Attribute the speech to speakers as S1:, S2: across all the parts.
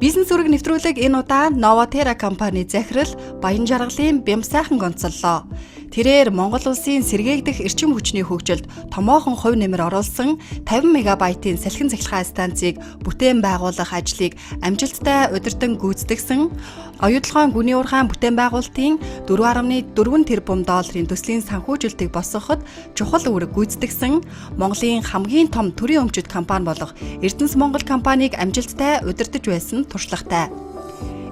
S1: Бизнес өрөг нэвтрүүлэг энэ удаа Нова Терра компани Захирал баян жаргалын Бямбасайхан гонцоллоо. Тэрээр Монгол улсын сэргээгдэх эрчим хүчний хөгжилд томоохон хувь нэмэр оруулсан 50 мегабайтын салхин цахилгаан станцыг бүтээн байгуулах ажлыг амжилттай удирдан гүйцэтгсэн. Оюутлогын гүний уурхайн бүтээн байгуулалтын 4.4 тэрбум долларын төслийн санхүүжилтийг босгоход чухал үүрэг гүйцэтгсэн. Монголын хамгийн том төрийн өмчит компани болох Erdene Монгол компанийг амжилттай удирдах байсан туршлагатай.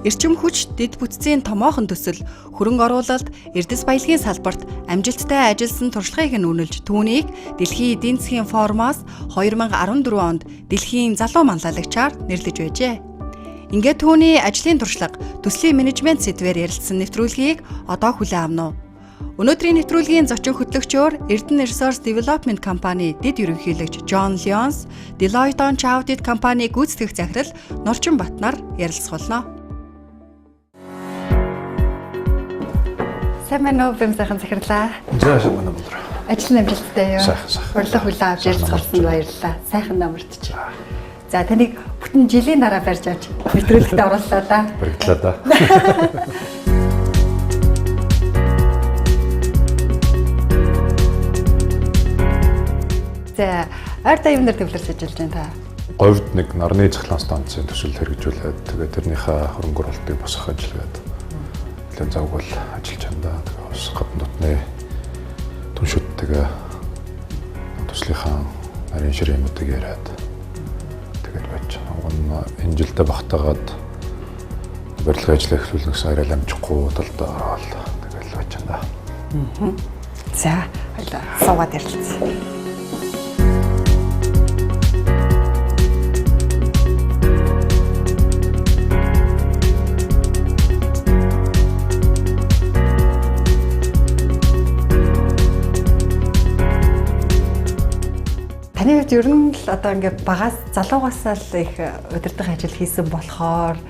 S1: Эрчим хүч, дэд бүтцийн томоохон төсөл, хөрөнгө оруулалт, эрдэс баялагын салбарт амжилттай ажилласан туршлагыг нь үнэлж түүнийг Дэлхийн эдийн засгийн форумоос 2014 онд Дэлхийн залуу манлайлагчаар нэрлэж байжээ. Ингээд түүний ажлын туршлага, төслийн менежмент сэдвээр ярилцсан нэвтрүүлгийг одоо хүлээн авна уу. Өнөөдрийн нэвтрүүлгийн зочин хөтлөгчөөр Erdene Resource Development компани дэд ерөнхийлөгч Жон Лионс, Делойтт аудит компани гүйцэтгэх захирал Норчин Батнаар ярилцуулна. Сайн байна уу Бямбасайхан захирлаа.
S2: За сайн байна уу.
S1: Ажил нь амжилттай юу? Урилга хүлээн авч ярилцсан баярлалаа. Сайхан намартч. За таныг бүтэн жилийн дараа барьж авч нэвтрүүлэгт орууллаа да.
S2: Баярлалаа да.
S1: За арда юм дээр төвлөрч ажиллаж байна та.
S2: Говьд нэг нарны цахилгаан станцын төсөл хэрэгжүүлээд тэгээд тэрнийхээ хөрөнгө оруулалтыг босгох ажиллагаад нэлээд завгүй ажиллаж байна да. Тэгээд бас гадна дотны түншүүдтэйгээ төслийнхаа нарийн ширээнүүдийг яриад тэгээд байж байгаа. Энэ жилдээ багтаагаад барилгын ажлыг эхлүүлнэ гэсэн арай амжихгүй талд ороод тэгээд байж байна да.
S1: За хоёлаа суугаад ярилцъя. Таны хувьд ер нь л одоо ингээд багаас залуугаасаа л их удирдах ажил хийсэн болохоор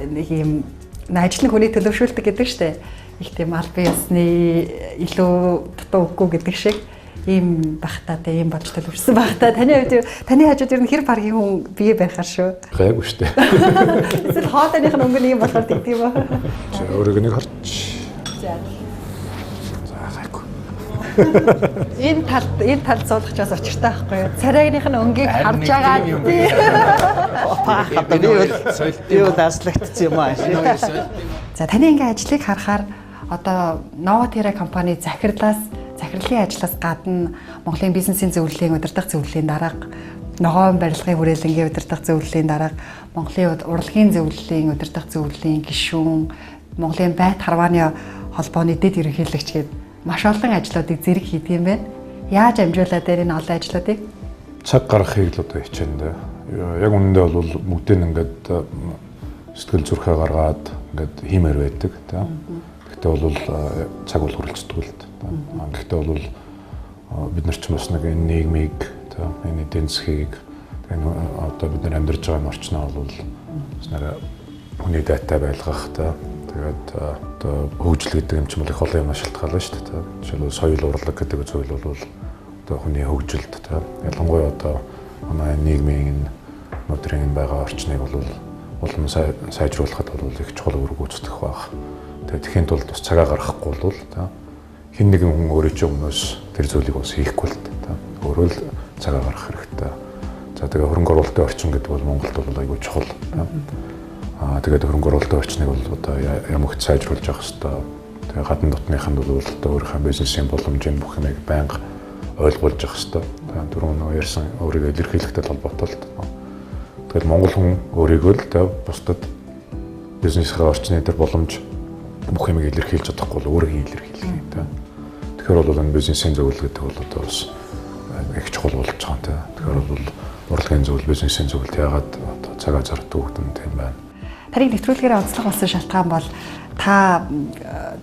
S1: нэг юм ажлын хүний төлөвшүүлдэг гэдэг штеп. Их тийм аль бие усны илүү дутуу үгүй гэдэг шиг ийм багтаатай ийм бодож төлөвшсөн багтаа. Таны хувьд таны хажууд ер нь хэр баргийн хүн бие байхаар шүү.
S2: Гайгүй штеп.
S1: Эсвэл хоолойных нь өнгө нэг болохоор тэгдэг юм аа.
S2: За өрөг нэг харч.
S1: За. Энэ талд суулгах бас учиртай байхгүй юу? Царайных нь өнгийг харж байгаа тий.
S3: Би бол аслагдсан юм аа.
S1: За таны ингээ ажлыг харахаар одоо Нова Терра компани захирлын ажлаас гадна Монголын бизнесийн зөвлөлийн удирдах зөвлөлийн дарга, ногоон барилгын хүрээлэнгийн удирдах зөвлөлийн дарга, Монголын урлагийн зөвлөлийн удирдах зөвлөлийн гишүүн, Монголын байт харвааны холбооны дэд ерөнхийлөгч гэдэг маш олон ажлуудыг зэрэг хийдэг юм байна. Яаж амжуулаад энэ олон ажлуудыг
S2: цаг гаргахыг л одоо хичээнэ. Яг үнэндээ бол бүгдийг ингээд сэтгэл зүрхээ гаргаад ингээд хиймээр байдаг тийм. Гэхдээ бол цаг бол хуралцдаг л тийм. Гэхдээ бол бид нар ч бас нэг энэ нийгмийг тийм энэ эдийн засгийг энэ одоо бид нар амьдарч байгаа орчноо бол бас нэг хүний дайтай байлгах тийм. Тэгээд одоо хөгжил гэдэг юм ч юм бол их олон юм шалтгаална шүү дээ. Жишээлбэл соёл урлаг гэдэг зүйл бол одоо хүний хөгжилд тийм. Ялангуяа одоо манай нийгмийн өнөөдрийн байгаа орчныг бол улам сайжруулахад бол их чухал үүрэг гүйцэтгэх баг. Тэгээд тэхийн тулд бас цагаа гаргахгүй бол тийм. Хэн нэгэн хүн өөрөө ч өмнөөс тэр зүйлийг бас хийхгүй л тийм. Өөрөө л цагаа гаргах хэрэгтэй. За тэгээд хөрөнгө оруулалтын орчин гэдэг бол Монголд бол айгүй чухал тийм. Тэгээд хөрөнгө оруулалтын орчныг бол одоо ямагт сайжруулж явах хэрэгтэй. Тэгээд гадна дотныханд бол одоо өөрийнхөө бизнесийн боломжийн бүх юмыг байнга ойлгуулж явах хэрэгтэй. Тэгээд түрүүн ярьсан өөрийгөө илэрхийлэхтэй холбоотой л. Тэгээд монгол хүн өөрийгөө л тэгээд бусдад бизнесийн орчны дээр боломж бүх юмыг илэрхийлж чадахгүй бол өөрийгөө илэрхийлэх юм тийм. Тэгэхээр бол энэ бизнесийн зөвлөл гэдэг бол одоо бас их чухал болж байгаа тийм. Тэгэхээр бол урлагийн зөвлөл, бизнесийн зөвлөлт яагаад одоо цагаа зардаг гэдэг юм байна.
S1: Тарийг нэвтрүүлгээр онцлог болсон шалтгаан бол та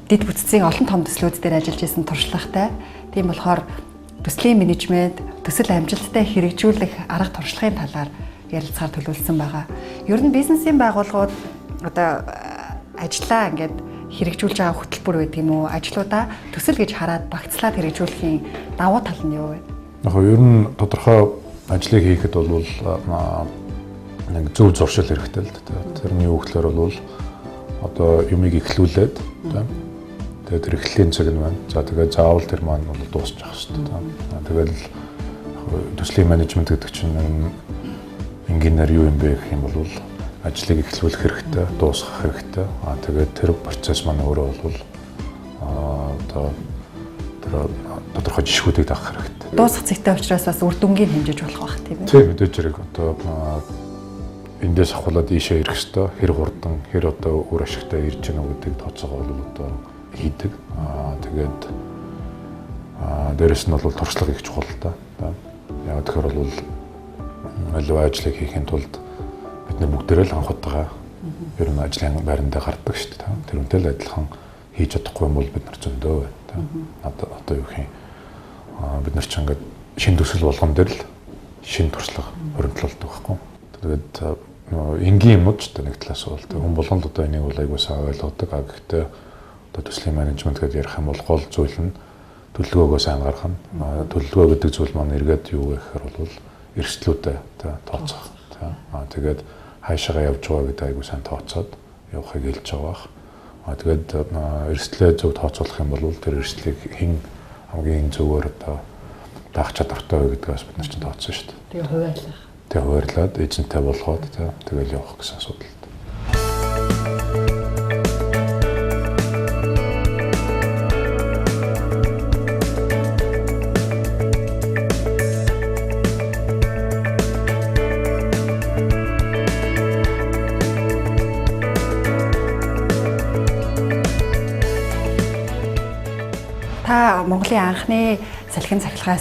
S1: дэд бүтцийн олон том төслүүд дээр ажиллаж исэн туршлагатай. Тийм болохоор төслийн менежмент, төсөл амжилттай хэрэгжүүлэх арга туршлагын талаар ярилцахаар төлөвлөсөн байгаа. Ер нь бизнесийн байгууллагууд одоо ажлаа ингээд хэрэгжүүлж байгаа хөтөлбөр байдаг юм уу? Ажлуудаа төсөл гэж хараад багцлаад хэрэгжүүлэхийн давуу тал нь юу вэ?
S2: Яг ер нь тодорхой ажлыг хийхэд бол нэг зөв зуршил хэрэгтэй л дээ. Тэрний юу гэхээр бол одоо юмыг эхлүүлээд тэгээд тэр эхлэлийн цаг нь байна. За тэгээд заавал тэр маань бол дуусчих хэрэгтэй. Тэгээд төслийн менежмент гэдэг чинь инженер юу юм бэ гэх юм бол ажлыг эхлүүлэх хэрэгтэй, дуусгах хэрэгтэй. Тэгээд тэр процесс маань өөрөө бол одоо тэр тодорхой жишгүүдийг даах хэрэгтэй.
S1: Дуусгах зүйтэй учраас бас үр дүнгийг хэмжиж болох байх тийм ээ.
S2: Тийм мэдээж хэрэг одоо эндээс ахуулаад ийшээ ирэх хэрэгтэй. Хэр хурдан, хэр одоо үр ашигтай ирж гэнэ гэдэг тооцоогоо бол одоо хийдэг. Тэгээд дээрэс нь бол туршлага их чухал та. Яг тэгэхээр бол аливаа ажлыг хийхин тулд бид нар бүгдээрээ л анх удаага ер нь ажлын байрандаа гардаг шүү дээ. Тэрнтэй л адилхан хийж чадахгүй юм бол бид нар зөндөө байна. Одоо юу гэх юм бид нар ч ингээд шин төсөл болгон дээр л шин туршлага хөрөнгөлөлдөг байхгүй. Тэгээд энгийн юмуд ч нэг талаас бол хүн болгонд одоо энийг бол аягуулсаа ойлгодог. Гэхдээ одоо төслийн менежмент гэдээ ярих юм бол гол зүйл нь төлөвлөгөөгөө сайн гаргах нь. Төлөвлөгөө гэдэг зүйл маань эргээд юу гэхээр бол эрсдлүүдэд тооцох. Тэгээд хаашаагаа явж байгаа гэдэг аягүй сайн тооцоод явахыг хэлж байгаа. Тэгээд эрсдлээ зөв тооцоолох юм бол тэр эрсдлийг хэн хамгийн зөвөр одоо даах чадвартай вэ гэдгээс бид нар чинь тооцсон шүү дээ.
S1: Тэгээ хуваарлах.
S2: Тэгээ хуваарлаад эзэнтэй болгоод тэгэл явах гэсэн асуудал.
S1: Та Монголын анхны салхин цахилгаан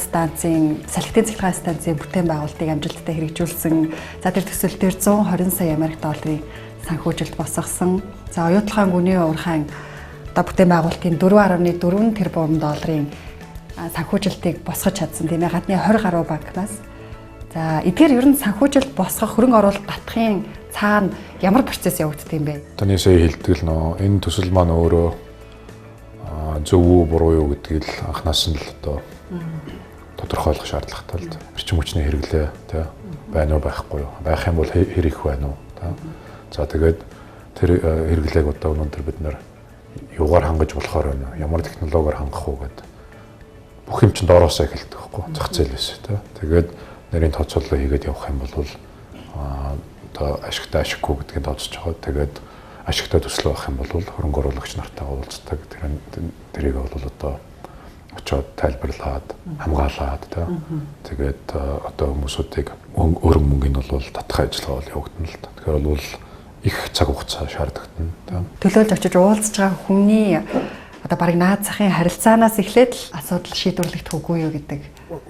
S1: станцын бүтээн байгуулалтыг амжилттай хэрэгжүүлсэн. За тэр төсөл дээр 120 сая Америк долларын санхүүжилт босгосон. За оюутлахаан гүний уурхайн одоо бүтээн байгуулалтын 4.4 тэрбум долларын санхүүжилтийг босгож чадсан тийм ээ гадны 20 гаруй банкнаас. За эдгээр ер нь санхүүжилт босгох хөрөнгө оруулалт татахын цаана ямар процесс явагддаг юм бэ?
S2: Таны сая хэлдэг л нөө энэ төсөл маань өөрөө зөв үү буруу юу гэдгийг л анханаас нь л одоо тодорхойлох шаардлагатай л эрчим хүчний хэрэглээ тий байна уу байхгүй юу байх юм бол хэр их байна уу тий за тэгээд тэр хэрэглээг одоо өнөөдөр бид нэр юугаар хангаж болохоор байна ямар технологиор хангах уу гэдэг бүх юм чинь доороосоо эхэлдэг байхгүй зах зээлээс тий тэгээд нэрийн тооцоолол хийгээд явах юм бол одоо ашигтай ашиггүй гэдгийг тооцож байгаа тэгээд ашигтай төсөл авах юм бол хөрөнгө оруулагч нартайгаа уулздаг тэрийг бол одоо очоод тайлбарлаад хамгаалаад тэгээд одоо хүмүүсүүдийг өрөг мөнгөний бол татах ажиллагаа бол явагдана л та. Тэгэхээр бол их цаг хугацаа шаардлагатна.
S1: Төлөөлж очиж уулзж байгаа хүний одоо барыг наад захын харилцаанаас эхлээд л асуудал шийдвэрлэгдэх үгүй юу гэдэг.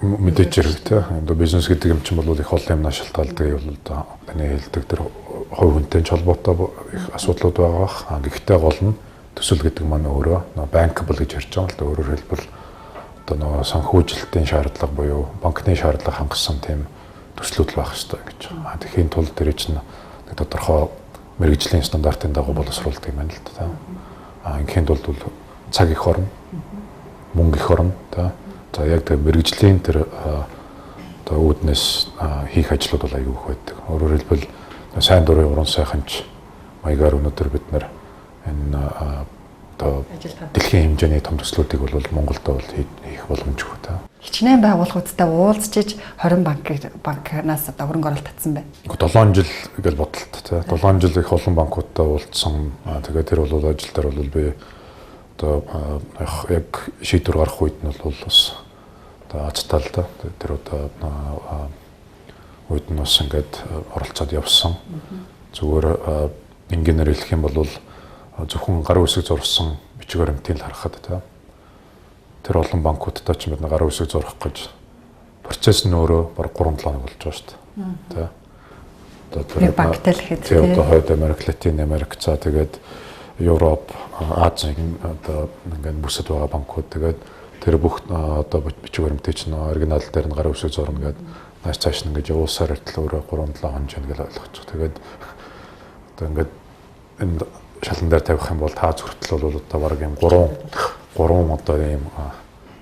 S2: Мэдээж хэрэг тий. Одоо бизнес гэдэг юм чинь бол их олон юмнаа шалтгаалдаг бол одоо таны хэлдэг тэр хувь хүнтэй холбоотой их асуудлууд байгаа. Гэхдээ гол нь төсөл гэдэг маань өөрөө банкбл гэж ярьж байгаа л да. Өөрөөр хэлбэл одоо санхүүжилтийн шаардлага буюу банкны шаардлага хангасан тийм төслүүд л байх хэрэгтэй гэж байгаа. Тэгэхийн тулд тэр чинь нэг тодорхой мэргэжлийн стандартын дагуу боловсруулдаг юм байна л да. Ингээм тулд бол цаг их орно, мөнгө их орно та. За яг тэр мэргэжлийн тэр одоо үүднээс хийх ажлууд бол аягүй их байдаг. Өөрөөр хэлбэл сайн дурын уран сайханч маягаар өнөөдөр бид нар энэ одоо дэлхийн хэмжээний том төслүүдийг бол Монголд бол хийх боломжгүй та.
S1: Хичнээн байгууллагуудтай уулзчиж 20 банкнаас одоо хөрөнгө оруулалт татсан байна.
S2: 7 жил гэж бодлоо та. 7 жил их олон банкудтай уулзсан. Тэгээд тэр бол ажил дээр бол би одоо яг шийдвэр гарах үед нь бол бас одоо азтал та. Тэр одоо үед нь бас ингээд оролцоод явсан. Зүгээр инженер хэлэх юм бол зөвхөн гарын үсэг зурсан бичгээр баримтыг харахад та. Тэр олон банкудтай ч бид гарын үсэг зурах гэж процесс нь өөрөө баг 3-7 хоног болж байгаа шүү дээ. Тэ.
S1: Одоо банктай л хэд
S2: тийм одоо хойд Америк, Латин Америк за тэгээд Европ, Азийн одоо ингээд бүсэд байгаа банкуд тэгээд тэр бүх одоо бичгээр баримтыг чинь оригинал дээр нь гарын үсэг зурна гэдэг нааш цааш нь ингээд явуулсаар хүртэл өөрөө 3-7 хоног гэж ойлгочих. Тэгээд одоо ингээд энэ шалан дээр тавих юм бол та зүртэл бол одоо баг юм 3 одоо ийм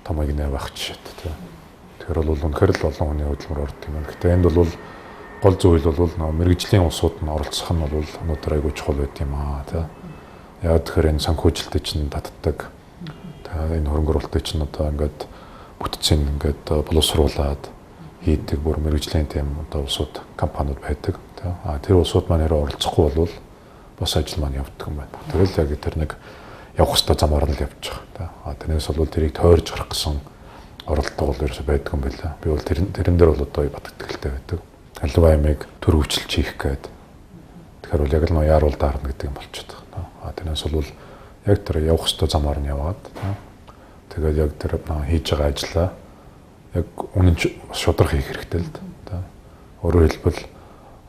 S2: томыг нэ байх жишээтэй тийм. Тэгэхээр бол үнэхээр л олон хүний хөдөлмөр ордог юм. Гэхдээ энд бол гол зүйл бол мэрэгжлийн улсууд нь оролцох нь бол өнөөдөр айгүй чухал байт юм аа тий. Яг тэгэхээр энэ санхүүжилттэй чинь татдаг. Тэгээ энэ хөрөнгө оруулалтыг чинь одоо ингээд бүтцийн ингээд боловсруулад хийдэг бүр мэрэгжлийн тийм одоо улсууд компаниуд байдаг. Тэр улсууд маань хэрэг оролцохгүй бол бас ажил маань явдаг юм байна. Тэгэл яг тэр нэг явах хэвээр замаар нь л явж байгаа. Тэрнээс бол тэрийг тойрж гарах гэсэн оролддог бол ерөөсөй байдаг юм байна. Би бол тэрэн дээр бол одоо бат-итгэлтэй байдаг. Аливаа ямиг төр хөвчлж хийх гээд. Тэгэхээр бол яг л нөө яарал даарна гэдэг юм болчиход байгаа. Тэрнээс бол яг тэр явах хэвээр замаар нь яваад. Тэгээд яг тэр хийж байгаа ажлаа яг үнэн шударга хийх хэрэгтэй л да. Өөрөөр хэлбэл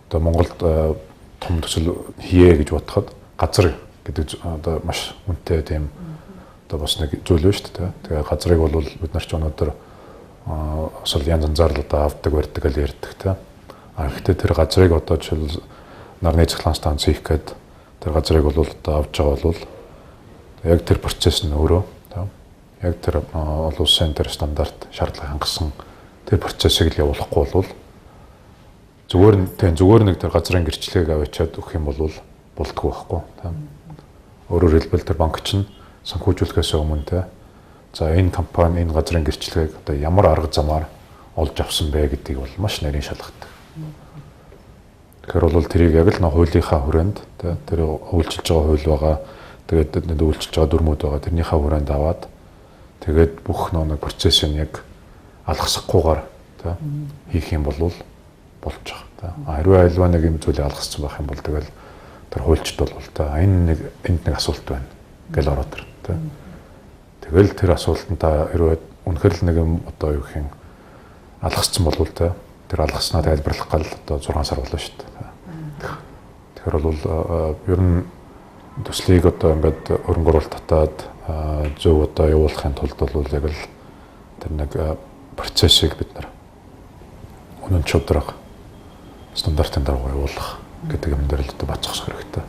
S2: одоо Монголд том төсөл хийе гэж бодоход газар гэдэг одоо маш үнэтэй тийм одоо бас нэг зүйл байна шүү дээ. Тэгээ газрыг бол бид нар ч өнөөдөр осол янз янзаар л одоо авдаг барьдаг л ярьдаг та. Гэхдээ тэр газрыг одоо жишээл нарны цахилгаан станц хийх гээд тэр газрыг бол одоо авч байгаа бол яг тэр процесс нь өөрөө та. Яг тэр олон улсын тэр стандарт шаардлага хангасан тэр процессыг л явуулахгүй бол зүгээр нэг тэр газрын гэрчлэгийг аваачаад өгөх юм бол болдгоо байхгүй та. Өөрөөр хэлбэл тэр банк чинь санхүүжүүлэхээс өмнө те за энэ компани энэ газрын гэрчлэгийг одоо ямар арга замаар олж авсан бэ гэдгийг бол маш нарийн шалгадаг. Тэгэхээр бол тэрийг яг л хуулийнхаа хүрээнд те тэр үйлчилж байгаа хууль байгаа тэгээд үйлчилж байгаа дүрмүүд байгаа тэрнийхээ хүрээнд аваад тэгээд бүх нэг процессыг яг алгасахгүйгээр те хийх юм бол болж байгаа. Хэрвээ альва нэг юм зүйлийг алгассан байх юм бол тэгэл тэр хуульчд бол та энд нэг асуулт байна гэл ороод ир. Тэгэл тэр асуултанд та хэрвээ үнэхээр л нэг юм одоо юу гэх юм алгассан бол тэ тэр алгаснаа тайлбарлах гал одоо 6 сар болоо шүү дээ. Тэгэхээр бол ер нь төслийг одоо ингээд хөрөнгө оруулалт татаад зөв одоо явуулахын тулд бол яг л тэр нэг процессыг бид нар үнэн чудраг стандартын дагуу явуулах гэдэг юм дээр л одоо бацах хэрэгтэй.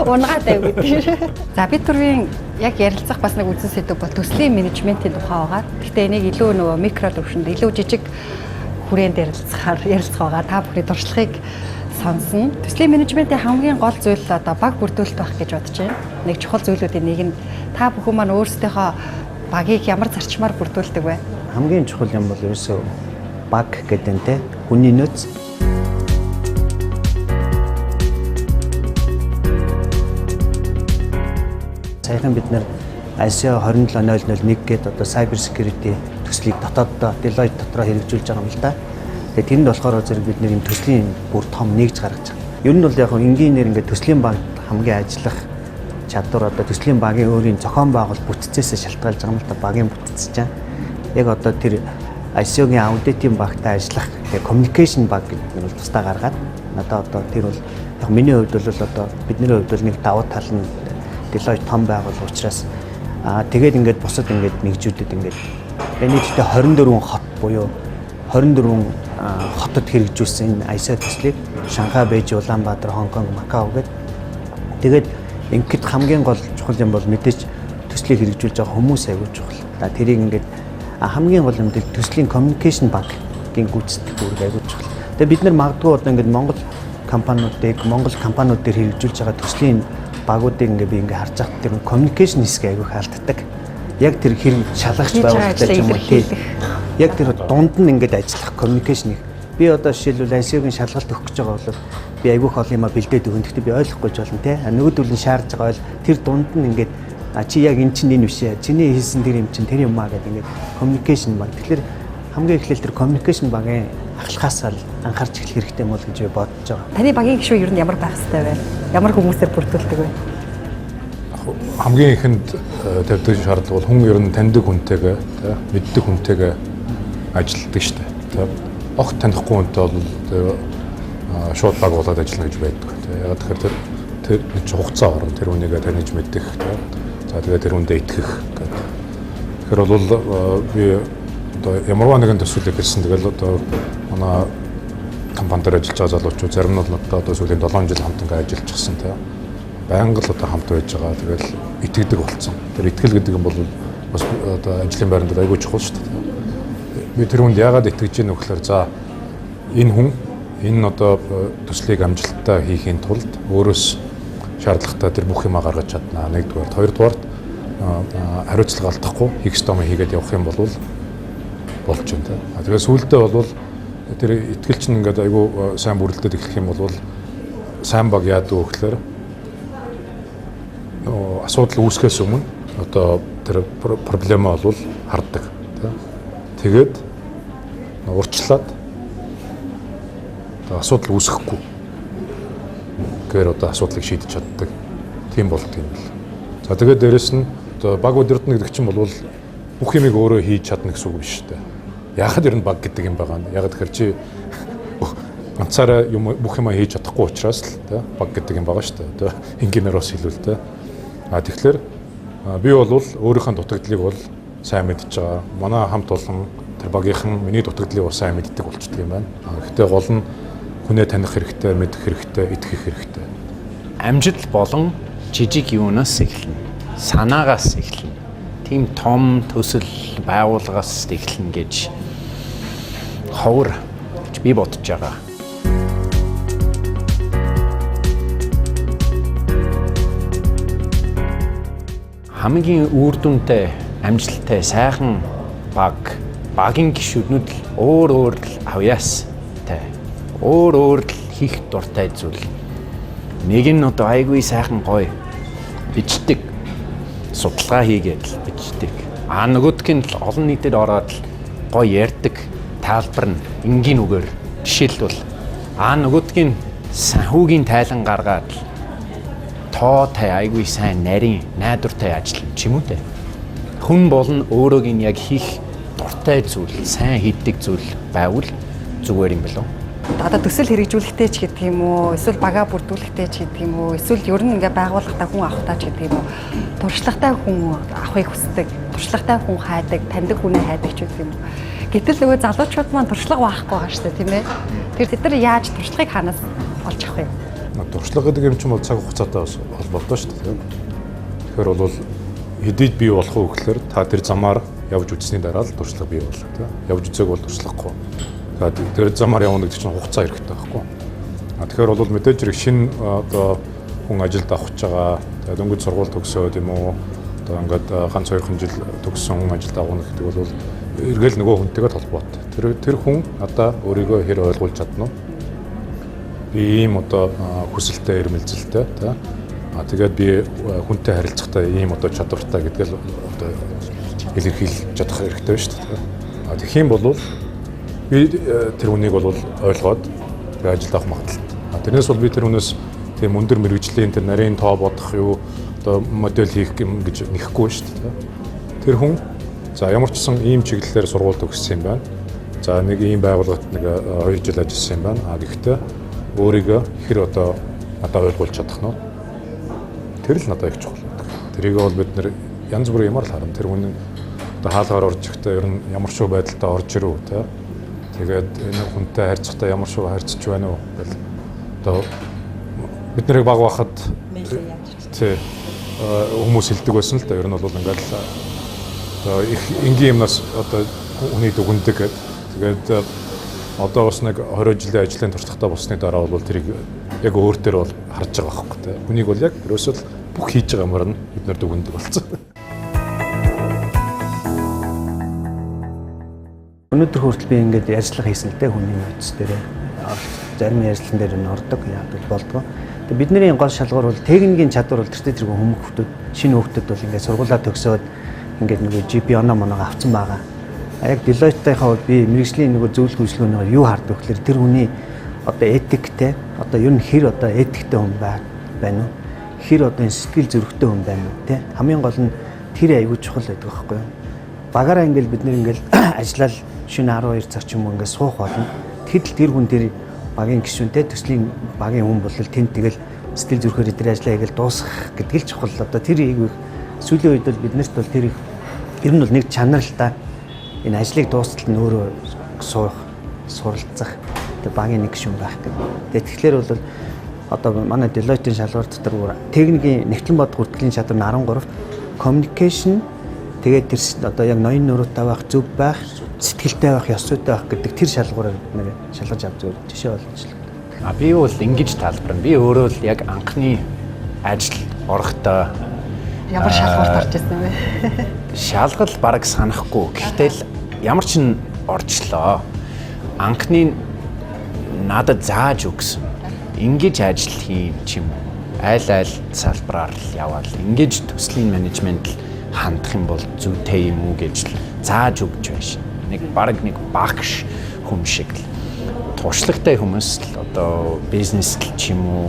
S4: Унгаатай гэдэг. За бид түрүүн яг ярилцах бас нэг үзэн сэдв бол төслийн менежментийн тухай байгаа. Гэхдээ энийг илүү нөгөө микро төвшөнд илүү жижиг хүрээнд ярилцах байгаа. Та бүхний туршлагыг сонсно. Төслийн менежментийн хамгийн гол зүйл одоо баг бүрдүүлэлт байх гэж бодож байна. Нэг чухал зүйлүүдийн нэг нь та бүхэн маань өөрсдийнхөө багийг ямар зарчмаар бүрдүүлдэг вэ?
S3: Хамгийн чухал юм бол ерөөсөө баг гэдэг нь те хүний нөөц. Саяхан бид нэр ISO 27001 гэдэг одоо cyber security төслийг дотооддоо Делойтт дотроо хэрэгжүүлж байгаа юм л да. Тэгээд тэнд болохоор зэрэг бид нэр юм төслийн бүр том нэгж гаргаж байгаа. Ер нь бол яг энгийнээр ингээд төслийн банкд хамгийн ажиллах чадвар одоо төслийн банкын өөрийн зохион байгуулалт бүтцээсээ шалтгаалж байгаа юм л да. Банкын бүтц чинь яг одоо тэр ISO-гийн аудитын банктай ажиллах communication банк гэдэг нь бол тусдаа гаргаад надад одоо тэр бол яг миний хувьд бол одоо бидний хувьд бол нэг давуу тал нь Делойтт том байгуул учраас тэгээд ингээд бусад ингээд нэгжүүдэд ингээд нийтдээ 24 хот буюу 24 хотод хэрэгжүүлсэн энэ ISO төслийг Шанхай, Бээжин, Улаанбаатар, Хонконг, Макао гэдэг. Тэгээд ингээд хамгийн гол чухал юм бол мэдээж төслийг хэрэгжүүлж байгаа хүмүүс аягүй чухал. Тэрийг ингээд хамгийн гол юм дээр төслийн communication банкгийн гүйцэтгэх үүрэг аягүй чухал. Тэгээд бид нар магадгүй одоо ингээд Монгол компаниуд дээр хэрэгжүүлж байгаа төслийн багуудыг ингээ би ингээ харж байхад тэр communication хэсэг аягүй хаалтдаг. Яг тэр хэрэг шалгагч байгууллагатай юм уу тий. Яг тэр дунд нь ингээд ажиллах communication. Би одоо жишээлбэл ISO-гийн шалгалт өгөх гэж байгаа бол би айгүйх олон юм бэлдээд өгөн. Гэхдээ би ойлгохгүй ч болно те. Нөгөөдөл нь шаардж байгаа бол тэр дунд нь ингээд чи яг эн чинь энэ биш ээ. Чиний хийсэн тэр юм чинь тэр юм аа гэдэг ингээд communication баг. Тэгэхээр хамгийн эхлээл тэр communication багын ахлахаас л анхаарч эхлэх хэрэгтэй юм бол гэж би бодож байгаа.
S4: Таны багийн гишүүн ер нь ямар байх хэвээр вэ? Ямар хүмүүсээр бүрдүүлдэг вэ?
S2: Хамгийн ихэнд тавьдаг шаардлага бол хүн ер нь таньдаг хүнтэйгээ тий мэддэг хүнтэйгээ ажилладаг шүү дээ. Тий огт танихгүй хүнтэй бол шууд баг болоод ажиллана гэж байдаг. Тий ягаад тэгэхээр тэр хугацаа орно тэр хүнийгээ таних мэддэг тий. За тэгээд тэр хүндээ итгэх гэдэг. Тэгэхээр бол би одоо ямарваа нэгэн төсвөлийг хэлсэн. Тэгэл одоо манай компанидэр ажиллаж байгаа залуучууд зарим нь бол одоо сүүлийн 7 жил хамт ингээ ажиллаж гисэн тий. Байнга л одоо хамт байж байгаа. Тэгэл итгэдэг болсон. Тэр итгэл гэдэг юм бол бас одоо ажлын байранд айгүй чухал шүү дээ. Би тэр хүнд яагаад итгэж ийн вэ гэхээр за энэ хүн энэ одоо төслийг амжилттай хийхин тулд өөрөөс шаардлагатай тэр бүх юмаа гаргаж чадна. Нэгдүгээр, хоёрдугаар хариуцлага алдахгүй хийх ёстой юм хийгээд явах юм бол болж байна. Тэгээд сүүлдээ бол тэр итгэл чинь ингээд айгүй сайн бүрэлдээд эхлэх юм бол сайн баг яадаг вэ гэхээр асуудал үүсгэхээс өмнө одоо тэр проблемаа бол хардаг. Тэгээд урьдчилаад асуудал үүсэхгүй гэхээр одоо асуудлыг шийдэж чаддаг. Тийм болдог юм л. За тэгээд дээрэс нь одоо баг удирдна гэдэг чинь бол бүх юмыг өөрөө хийж чадна гэсэн үг биш үү? Яагаад ер нь баг гэдэг юм байгаа нь? Яагаад тэгэхээр чи ганцаараа бүх юмаа хийж чадахгүй учраас л баг гэдэг юм байгаа шүү дээ. Инженероос хэлвэл тэ. Тэгэхээр би бол өөрийнхөө дутагдлыг бол сайн мэдж байгаа. Манай хамт олон тэр багийнхан миний дутагдлыг сайн мэддэг болчдөг юм байна. Гэхдээ гол нь хүнээ таних хэрэгтэй, мэдэх хэрэгтэй, итгэх хэрэгтэй.
S5: Амжилт болон жижиг юунаас эхэлнэ. Санаагаас эхэлнэ. Тийм том төсөл байгууллагаас эхэлнэ гэж ховор гэж би бодож байгаа. Хамгийн үр дүнтэй, амжилттай, сайхан багийн гишүүднүүд л өөр л авьяастай. Өөр л хийх дуртай зүйл. Нэг нь одоо айгүй сайхан гоё бичдэг. Судалгаа хийгээд л бичдэг. Нөгөөдг нь л олон нийтэд ороод л гоё ярьдаг, таалбар нь энгийн үгээр жишээлбэл нөгөөдг нь санхүүгийн тайлан гаргаад л тоотой айгүй сайн нарийн найдвартай ажиллана ч юм уу те. Хүн болон өөрөөг нь яг хийх дуртай зүйл, сайн хийдэг зүйл байвал зүгээр юм болов.
S4: Одоо төсөл хэрэгжүүлэхтэй ч гэдэг юм уу, эсвэл бага бүрдүүлэхтэй ч гэдэг юм уу, эсвэл ер нь ингээ байгууллагатай хүн авахтай ч гэдэг юм уу. Туршлагатай хүн авахыг хүсдэг, туршлагатай хүн хайдаг, таньдаг хүнээ хайдаг ч гэдэг юм уу. Гэтэл нөгөө залуучууд маань туршлага байхгүй байгаа шүү дээ, тийм ээ. Тэр тэд нар яаж туршлагыг ханаас олж авах юм?
S2: Туршлага гэдэг юм чинь бол цаг хугацаатай холбоотой шүү дээ. Тэгэхээр бол хэдийд бий болох уу гэхээр та тэр замаар явж үзсний дараа л туршлага бий болно тийм. Явж үзээг бол туршлагагүй. Тэр замаар явна гэдэг чинь хугацаа хэрэгтэй байхгүй. Тэгэхээр бол мэдээж хэрэг шинэ одоо хүн ажилд авах гэж байгаа. Тэгээд өнгөц сургууль төгсөөд юм уу одоо ингээд ганц 2 жил төгссөн хүн ажилд авах гэдэг бол эргэл нөгөө хүнтэйгээ холбоотой. Тэр хүн одоо өөрийгөө хэр ойлгуулж чадна уу? Би ийм одоо хүсэлтэй эрмэлзэлтэй тий. Тэгээд би хүнтэй харилцахтаа ийм одоо чадвартай гэдгээл одоо илэрхийлж чадах хэрэгтэй шүү дээ. Тэгэх юм бол би тэр хүнийг бол ойлгоод би ажилд авах магадлалтай. Тэрнээс бол би тэр хүнээс тийм өндөр мэрэгжлийн тэр нарийн тоо бодох юу одоо модель хийх юм гэж нэхгүй шүү дээ. Тэр хүн за ямар ч гэсэн ийм чиглэлээр сургууль төгссөн юм байна. За нэг ийм байгууллагад нэг 2 жил ажилласан юм байна. Гэхдээ өөрийгөө хэр одоо ойлгуулж чадах нь тэр л надад их чухал. Тэрийг бол бид нэр янз бүрийн юмар л харна. Тэр хүн одоо хаалгаар орж ирэхдээ ер нь ямар шүү байдалтай орж ирв те. Тэгээд энэ хүнтэй харьцахдаа ямар шүү харьцаж байна уу гэл одоо бид нарыг баг байхад хүмүүс хэлдэг байсан л да. Ер нь бол ингээд одоо их энгийн юмнаас одоо хүний дүгндэг гэдэг. Тэгээд одоо бас нэг 20 жилийн ажлын туршлагатай болсны дараа бол тэрийг яг өөр төр бол харж байгаа байхгүй те. Хүнийг бол яг ерөөсөө бүх хийж байгаа юмар нь бид нар дүгндэг болсон.
S3: Өнөөдөр хүртэл би ингээд ярьцлага хийсэн л дээ хүний нөөц дээрээ. зарим ярилцлан дээр нь ордог яадаг болдгоо. Тэгээ бидний гол шалгуур бол техникийн чадвар бол тэртээ тэргүй хүмүүстүүд шинэ хүмүүстүүд бол ингээд сургуулаа төгсөөд ингээд нөгөө GP оноо авсан байгаа. Яг Делойттийнхаа бол би мэргэжлийн нөгөө зөвлөх үйлчлэгүүнээр юу хардаг гэхээр тэр хүний одоо этиктэй одоо ер нь хэр одоо этиктэй хүн байна уу? Хэр одоо сэтгэл зөрөгтэй хүн байна уу? Тэ хамгийн гол нь тэр аягүй чухал байдаг байхгүй юу? Багаараа ингээд бид нэр ингээд ажиллаад шөнө 12 цаг ч юм уу ингээд суух болно. Тэгэхдээ тэр хүн тэр багийн гишүүнтэй төслийн багийн хүн бол тэнд тэгэл сэтгэл зүрхээр тэр ажиллаа хийгээл дуусгах гэдэг л чухал. Одоо тэр ийг сүүлийн үед бол биднэрт бол тэр ер нь бол нэг чанар л та энэ ажлыг дуустал нь өөрөө суух, суралцах тэр багийн нэг гишүүн байх гэдэг. Тэгэхээр бол одоо манай Делойттын шалгуур дотор техникийн нэгтлэн бод хүртгэлийн шатрын 13 communication тэгээд тэр одоо яг ноён нуруутай байх, зөв байх, сэтгэлтэй байх, ёс зүйтэй байх гэдэг тэр шалгуураар нэг шалгаж авч зүгээр жишээ болгож л.
S5: Би бол ингэж тайлбарна. Би өөрөө л яг анхны ажил орохдоо
S4: ямар шалгуурт орж ирсэн бэ?
S5: Шалгал бараг санахгүй. Гэхдээ л ямар ч н орчлоо. Анхны надад зааж өгсөн. Ингэж ажил хийн ч юм уу. Айл салбараар л яваал. Ингэж төслийн менежмент хандах юм бол зүйтэй юм уу гэж л зааж өгч байж. Нэг бараг нэг багш хүм шиг л туршлагатай хүмүүс л одоо бизнес ч юм уу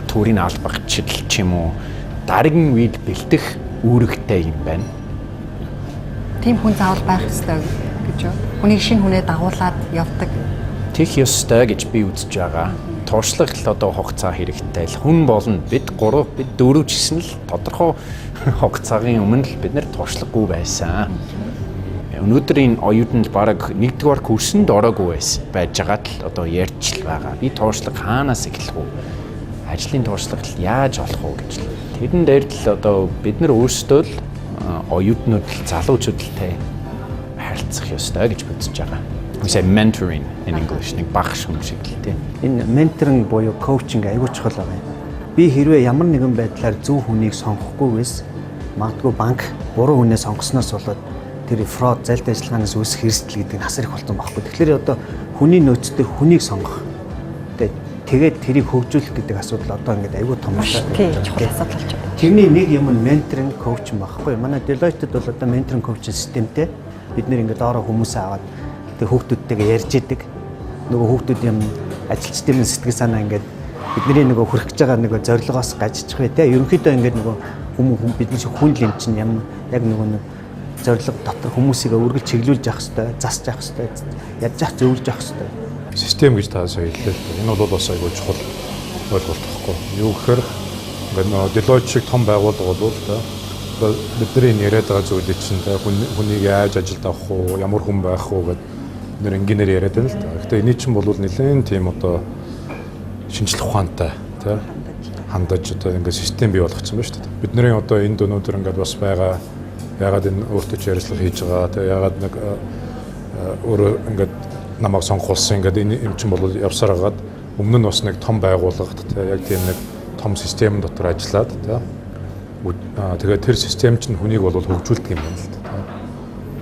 S5: төрийн албагч ч юм уу дараагийн үед бэлдэх үүрэгтэй юм байна.
S4: Тийм хүн заавал байх ёстой гэж юу? Хүний шинэ хүнээ дагуулад явдаг.
S5: Тех ёстой гэж би үзэж байгаа. Туршлага л одоо хугацаа хэрэгтэй л хүн болно. Бид 3 бид 4 ч гэсэн л тодорхой хугацаагийн өмнө л бид нэр туршлагагүй байсан. Өнөөдөр энэ оюутанд бараг 1-р курсэнд ороогүй байж байгаад л одоо ярьж л байгаа. Би туршлага хаанаас эхлэх вэ? Ажлын туршлага л яаж олох вэ гэж л. Тэрэн дээр л одоо бид нар өөрсдөө л оюутнууд л залуучуудтай харилцах ёстой гэж бодож байгаа. We say mentoring in English, нэг багш хүн шиг л тийм.
S3: Энэ менторинг буюу коучинг аягүй чухал байгаа юм. Би хэрвээ ямар нэгэн байдлаар зөв хүнийг сонгохгүйгээс магадгүй банк буруу хүнээ сонгосноос болоод тэр фрод залт ажиллагаанаас үүсэх эрсдэл гэдэг нь хасар их болсон байхгүй. Тэгэхээр одоо хүний нөөцтэй хүнийг сонгох. Тэгээд тэрийг хөгжүүлэх гэдэг асуудал одоо ингээд аягүй том
S4: чухал асуудал болж байна.
S3: Тэрний нэг юм нь менторинг коучинг байхгүй. Манай Делойттд бол одоо менторинг коучинг системтэй бид нэр ингээд доороо хүмүүсээ аваад тэг хүүхдүүдтэйгээ ярьж идэг. Нөгөө хүүхдүүд юм ажилчдын сэтгэл санаа ингээд бидний нөгөө хүрэх гэж байгаа нөгөө зорилгоос гажчих бай тэ. Ерөнхийдөө ингээд нөгөө хүмүүс бидний шиг хүн л юм чинь юм яг нөгөө зорилго дотор хүмүүсийг үргэлж чиглүүлж явах хэрэгтэй, засж явах хэрэгтэй, ядж явах зөвлөж явах хэрэгтэй.
S2: Систем гэж та сая хэллээ. Энэ бол бас айгүй чухал ойлголт байхгүй. Юу гэхээр ингээд нөгөө Делойт шиг том байгууллага бол та бидний яриад байгаа зүйлийг чинь та хүнийг яаж ажилд авах уу, ямар хүн байх уу гэдэг нэр ингээр яриад байна л та. Гэхдээ энэ чинь бол нэлээд тийм одоо шинжлэх ухаантай тий хандаж одоо ингээд систем бий болгоцсон байна шүү дээ. Бидний одоо энд өнөөдөр ингээд бас байгаа ягаад энэ өөртөө ч ярилцлага хийж байгаа тий ягаад нэг өөрөө ингээд намайг сонгуулсан ингээд энэ юм чинь бол явсаар хагаад өмнө нь бас нэг том байгууллагад тий яг тийм нэг том систем дотор ажиллаад тий тэгээд тэр систем чинь хүнийг бол хөгжүүлдэг юм байна л да.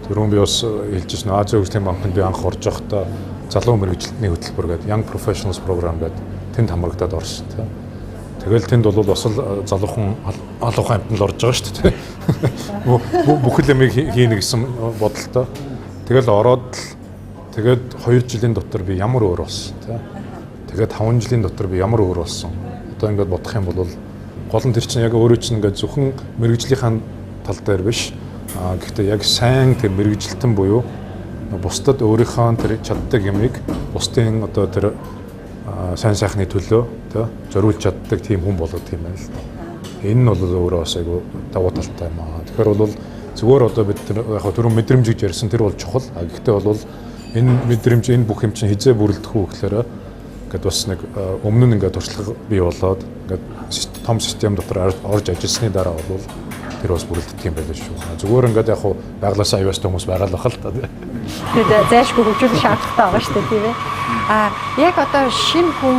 S2: Түрүүн би бас хэлж ирсэн Азийн хөгжлийн банкнд би анх орж байхдаа залуу мэргэжилтний хөтөлбөр гэдэг Young Professionals program гэдэг тэнд хамрагдаад орсон тий. Тэгэл тэнд бол бас л залуухан алуухан амтнд орж байгаа шүү дээ. Бүхэл юмыг хийнэ гэсэн бодолтой. Тэгэл ороод тэгээд 2 жилийн дотор би ямар өөр болсон тий. Тэгээд 5 жилийн дотор би ямар өөр болсон. Одоо ингээд бодох юм бол гол нь тэр чинь яг өөрөө чинь ингээд зөвхөн мэргэжлийнхэн тал дээр биш. Гэхдээ яг сайн тэр мэргэжилтэн буюу бусдад өөрийнхөө тэр чаддаг юмыг бусдын одоо тэр сайн сайхны төлөө тий зориулж чаддаг тийм хүн болоод тийм байна л да. Энэ нь бол өөрөө бас айгу давуу талтай юм аа. Тэгэхээр бол зүгээр одоо бид яг түрүүн мэдрэмж гэж ярьсан тэр бол чухал. Гэхдээ бол энэ мэдрэмж энэ бүх юм чинь хизээ бүрэлдэх үү гэхээр ингээд бас нэг өмнө нь ингээд туршлага бий болоод ингээд том систем дотор орж ажилласны дараа бол тэр бас бүрэлддэг юм байлаа шүү. Зүгээр ингээд яг хуу байглаасаа аюултай хүмүүс байгаа л бахал та.
S4: Тэгээд зайлшгүй хөгжүүлэх шаардлагатай байгаа шүү дээ тийм ээ. Яг одоо шинэ хүн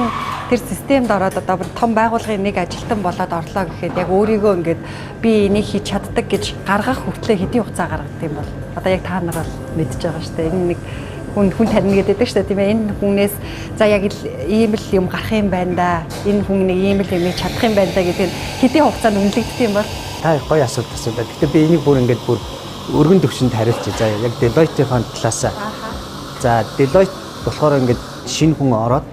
S4: тэр системд ороод одоо том байгууллагын нэг ажилтан болоод орлоо гэхэд яг өөрийгөө ингээд би энийг хийж чаддаг гэж гаргах хүртлээр хэдийн хугацаа гаргадаг юм бол одоо яг та нар бол мэдж байгаа шүү дээ. Энэ нэг хүн таньна гэдэг шүү дээ тийм ээ. Энэ хүнээс за яг ийм л юм гарах юм байна да. Энэ хүн нэг ийм л юм чадах юм байна да гэдэг нь хэдийн хугацаанд үнэлэгдэх юм бол
S3: та гоё асуулт асуулаа. Гэтэ би энийг бүр ингээд бүр өргөн төвшөнд хариулчих. За яг Делойтийн талаас. За Делойт болохоор ингээд шинэ хүн ороод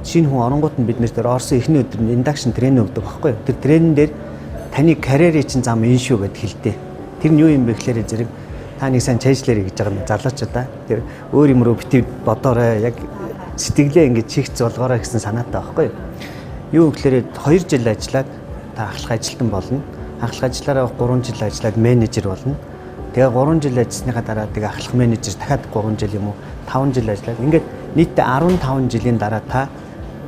S3: шинэ хүн оронгууд нь бид нэр дээр орсон эхний өдөр нь индакшн тренинг өгдөг байхгүй юу? Тэр тренинг дээр таны карьерийн чинь зам энэ шүү гэд хэлдэг. Тэр нь юу юм бэ гэхээр зэрэг та нэг сайн чэйжлэрэй гэж байгаа юм залуучуудаа. Тэр өөр юм руу битээ бодоорой. Яг сэтгэлээ ингэж чихц болгоорой гэсэн санаатай байхгүй юу? Юу гэхээр 2 жил ажиллаад та ахлах ажилтан болно. Ахлах ажиллаараа 3 жил ажиллаад менежер болно. Тэгээ 3 жил ажилласныхаа дараа тэгээ ахлах менежер дахиад 3 жил юм уу 5 жил ажиллаад ингээд нийтдээ 15 жилийн дараа та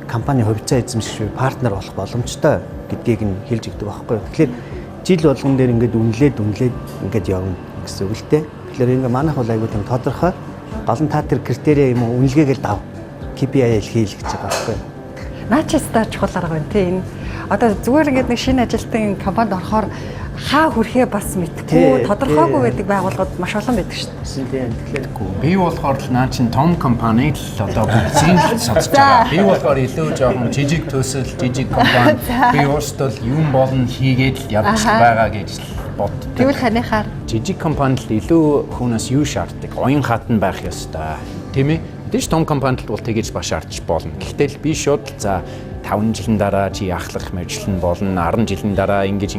S3: компани хувьцаа эзэмших партнер болох боломжтой гэдгийг нь хэлж өгдөг байхгүй юу. Тэгэхээр жил болгон дээр ингээд үнэлээд ингээд явна гэсэн үг л дээ. Тэгэхээр ингээд манайх бол айгүй тийм тодорхой гол нь та тэр критерий юм уу үнэлгээгээл дав. KPI-ийг хийл гэж байгаа байхгүй юу.
S4: Наачстаа чухал арга байна тийм. Одоо зүгээр ингээд нэг шинэ ажилтны компанид орохоор хаа хүрхээ бас мэдхгүй тодорхойгүй байдаг байгууллагууд маш олон байдаг шүү дээ.
S3: Тэгэхээр
S5: би болохоор л наа чин том компани л одоо эцгийн л сонсож байгаа. Би болохоор илүү жоохон жижиг төсөл, жижиг компани би өөртөө юм болно хийгээд л явчих байгаа гэж боддог.
S4: Тэгвэл ханыхаар
S5: жижиг компанид л илүү хүнээс юу шаарддаг? Оюн хатан байх ёстой. Тийм ээ? Тэдэж том компанид бол тэгэж ба шаардж болно. Гэхдээ би шууд за 5 жилийн дараа чи ахлах мэжлэн болно 10 жилийн дараа ингэж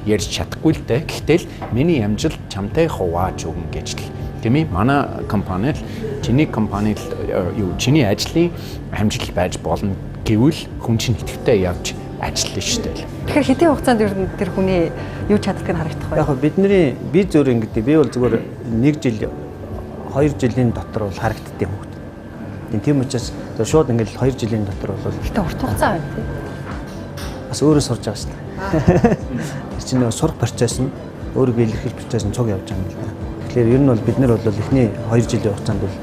S5: ярьж чадахгүй л дээ. Гэтэл миний амжилт чамтай хувааж өгнө гэж л. Тийм ээ? Манай компанид чиний компанид чиний ажлын амжилт байж болно гэвэл хүн чинь идэвхтэй явж ажиллана шүү дээ.
S4: Тэгэхээр хэдийн хугацаанд ер нь тэр хүний юу чаддгийг харагдах вэ?
S3: Яг би зөв ингэдэй. Би бол зүгээр 1 жил 2 жилийн дотор бол харагддیں۔ Хүүхд. Тийм учраас шууд ингээл 2 жилийн дотор бол
S4: гэтээ урт хугацаа байна тийм.
S3: Бас өөрөө сурж байгаа шүү дээ. Тэр чинь сурах процесс нь өөрийгөө илэрхийлэх процесс нь цуг явж байгаа юм л да. Тэгэхээр ер нь бол бид нар бол эхний 2 жилийн хугацаанд бол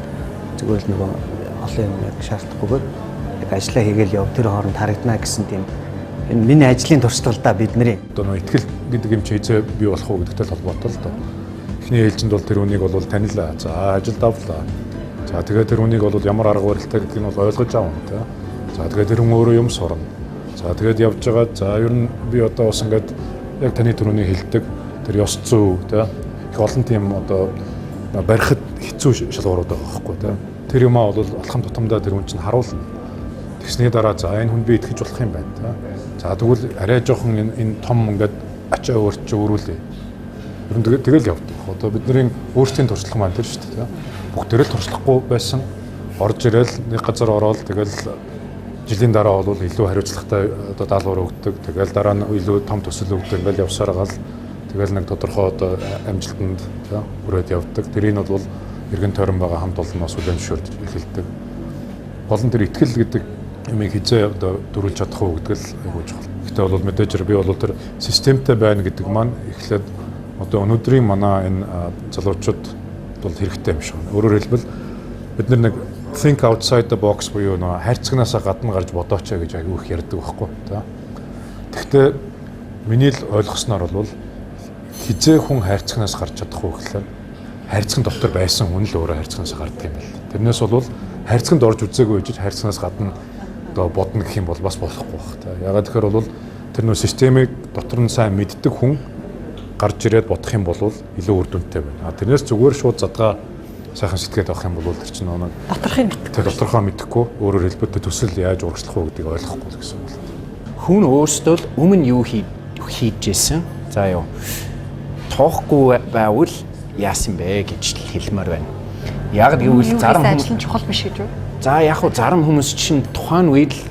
S3: зүгээр л нэг олон юм яг шаардахгүйгээр яг ажиллаа хийгээл яв тэр хооронд харагдана гэсэн тийм энэ миний ажлын туршлагалдаа бидний
S2: одоо нөө ихтгэл гэдэг юм чи хэзээ бий болох уу гэдэгтэй холбоотой л доо. Эхний ээлжинд бол тэр үнийг бол танилаа. За ажилд авлаа. За тэгээд тэр үнийг бол ямар арга барилтай гэдгийг нь бол ойлгож авна тий. За тэгээд тэр хүн өөрөө юм сурна. За тэгээд явж байгаа. За ер нь би одоо бас ингээд яг таны түрүүний хэлдэг тэр ёс зүй тий. Их олон тийм одоо барихад хэцүү шалгуурууд байгаа байхгүй тий. Тэр юмаа бол алхам тутамдаа тэр хүн чинь харуулна. Тэгсний дараа за энэ хүн би итгэж болох юм байна тий. За тэгвэл арай жоохон энэ том ингээд ачаа өөрчлөлөө. Ер нь тэгэл явдаг. Одоо бидний өөрсдийн туршлага маань тэр шүү дээ тий. Бүгдээрээ л туршлахгүй байсан. Орж ирэл нэг газар ороод тэгэл жилийн дараа бол илүү хариуцлагатай одоо даалгавар өгдөг. Тэгэл дараа нь илүү том төсөл өгдөг. Ингээл явсараа гал тэгэл нэг тодорхой одоо амжилтанд хүрээд явдаг. Тэрийг бол эргэн тойрон байгаа хамт олон бас үлэн зөвшөөрж эхэлдэг. Гол нь тэр итгэл гэдэг юмыг хизээ одоо дөрүүлж чадах уу гэдэг л айгуу чухал. Гэтэ бол мэдээж би бол тэр системтэй байна гэдэг маань эхлээд одоо өнөөдрийн манай энэ залуучууд бол хэрэгтэй юм шиг байна. Өөрөөр хэлбэл бид нэг think outside the box буюу нөө хайрцагнаасаа гадна гарч бодооч гэж аягүй их ярьдаг байхгүй. Гэхдээ миний л ойлгосноор бол хизээ хүн хайрцагнаас гарч чадах уу гэхлээр хайрцагн дотор байсан хүн л өөрөө хайрцагнаас гардаг юм байна. Тэрнээс бол хайрцагнд орж үзээгүй гэж хайрцагнаас гадна одоо бодно гэх юм бол бас болохгүй баг. Ягаад гэхээр бол тэр нөө системийг дотор нь сайн мэддэг хүн гарч ирээд бодох юм бол илүү үр дүнтэй байна. Тэрнээс зүгээр шууд задгаа сайхан сэтгэхэд авах юм бол тэр чинь нэг
S4: доторхыг мэдхгүй.
S2: Тэр доторхоо мэдхгүй өөрөөр хэлбэл төсөл яаж урагшлах уу гэдгийг ойлгохгүй гэсэн үг л.
S5: Хүн өөрсдөө өмнө юу хийжсэн. За юу. Тоохгүй байвал яасан бэ гэж хэлмээр байна. Яг гэвэл зарим
S4: хүн чухал биш гэж үү?
S5: За яг хуу зарим хүмүүс чинь тухайн үед л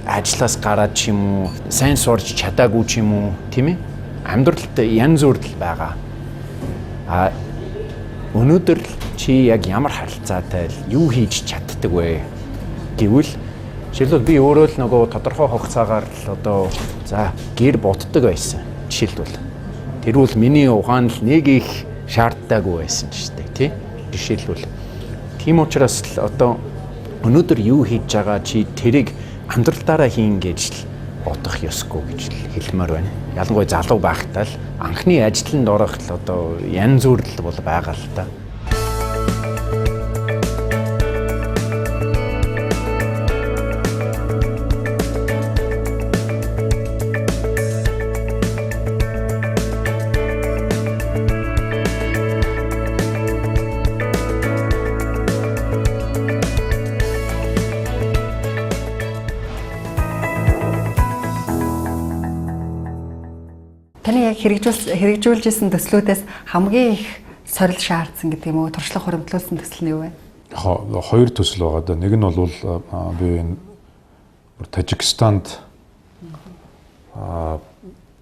S5: ажлаас гараад ч юм уу, сайн сурч чадаагүй ч юм уу, тийм ээ? Амьдралд янз бүр л байгаа. Өнөөдөр чи яг ямар харилцаатай юу хийж чаддаг вэ гэвэл жишээлбэл би өөрөө л нөгөө тодорхой хугацаагаар л одоо за гэр боддог байсан. Жишээлбэл тэрүүл миний ухаан л нэг их шаарддаггүй байсан шүү дээ, тий? Жишээлбэл тийм учраас л одоо өнөөдөр юу хийж байгаа чи тэрийг амьдралдаараа хийн гэж л бодох ёсгүй гэж хэлмээр байна. Ялангуяа залуу байхдаа л анхны ажилд орох л одоо янз бүр л бол байгаа л та.
S4: Таны яг хэрэгжүүлжсэн төслүүдээс хамгийн их сорил шаардсан гэдэг юм уу? Туршлага хуримтлуулсан төсөл нь юу вэ?
S2: Хоёр төсөл байгаа да. Нэг нь бол би энэ Тажикстанд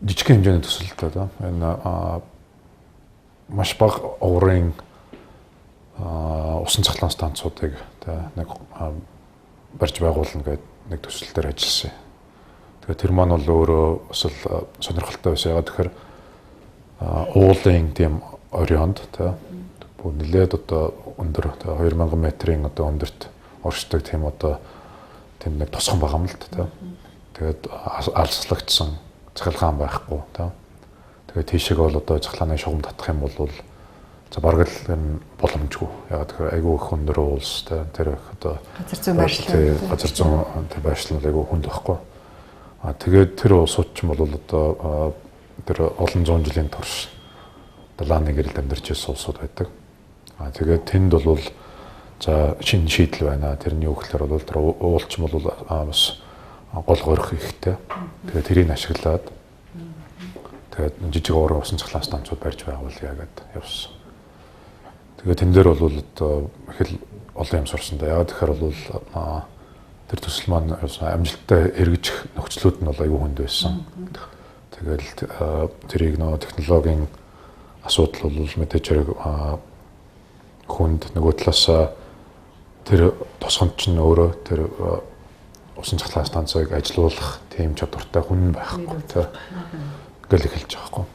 S2: жижиг хэмжээний төсөлтэй да. Энэ маш бага оврын усан цахилгаан станцуудыг нэг барьж байгуулна гэдэг нэг төсөл дээр ажилласан. Тэгээд тэр маань бол өөрөө бас л сонирхолтой байсан. Ягаад тэгэхээр уулын тийм орионд бүр нэлээд одоо өндөр 2000 метрийн одоо өндөрт оршдог тийм одоо тийм нэг тосгон байгаа юм л да. Тэгээд алслагдсан цахилгаан байхгүй та. Тэгээд тийшээ бол одоо цахилгааны шугам татах юм бол за бараг л боломжгүй. Ягаад тэгэхээр айгүй их өндөр уулс тэр одоо газар зүйн байршлал айгүй хүнд байхгүй. Тэгээд тэр улсууд ч бол одоо тэр олон зуун жилийн турш далааны гэрэлд амьдарч байсан улсууд байдаг. Тэгээд тэнд бол за шинэ шийдэл байна. Тэрний үгээр бол тэр уулч бол бас гол горих ихтэй. Тэгээд тэрийг ашиглаад тэгээд жижиг уурын усан цахилгаан станцууд барьж байгуулъя гэдэг явсан. Тэгээд тэн дээр бол одоо их л олон юм сурсан да. Яагаад тэгэхээр бол тэр төсөл маань амжилттай эргэж нөхцлүүд нь бол аюу хүнд байсан. Тэгэл тэрийг нөө технологийн асуудал бол мэдээж хэрэг хүнд нөгөө талаас тэр тосгонд чинь өөрөө тэр усан цахилгаан станцыг ажилуулах тийм чадвартай хүн байхгүй тийм гэл эхэлж байгаа юм.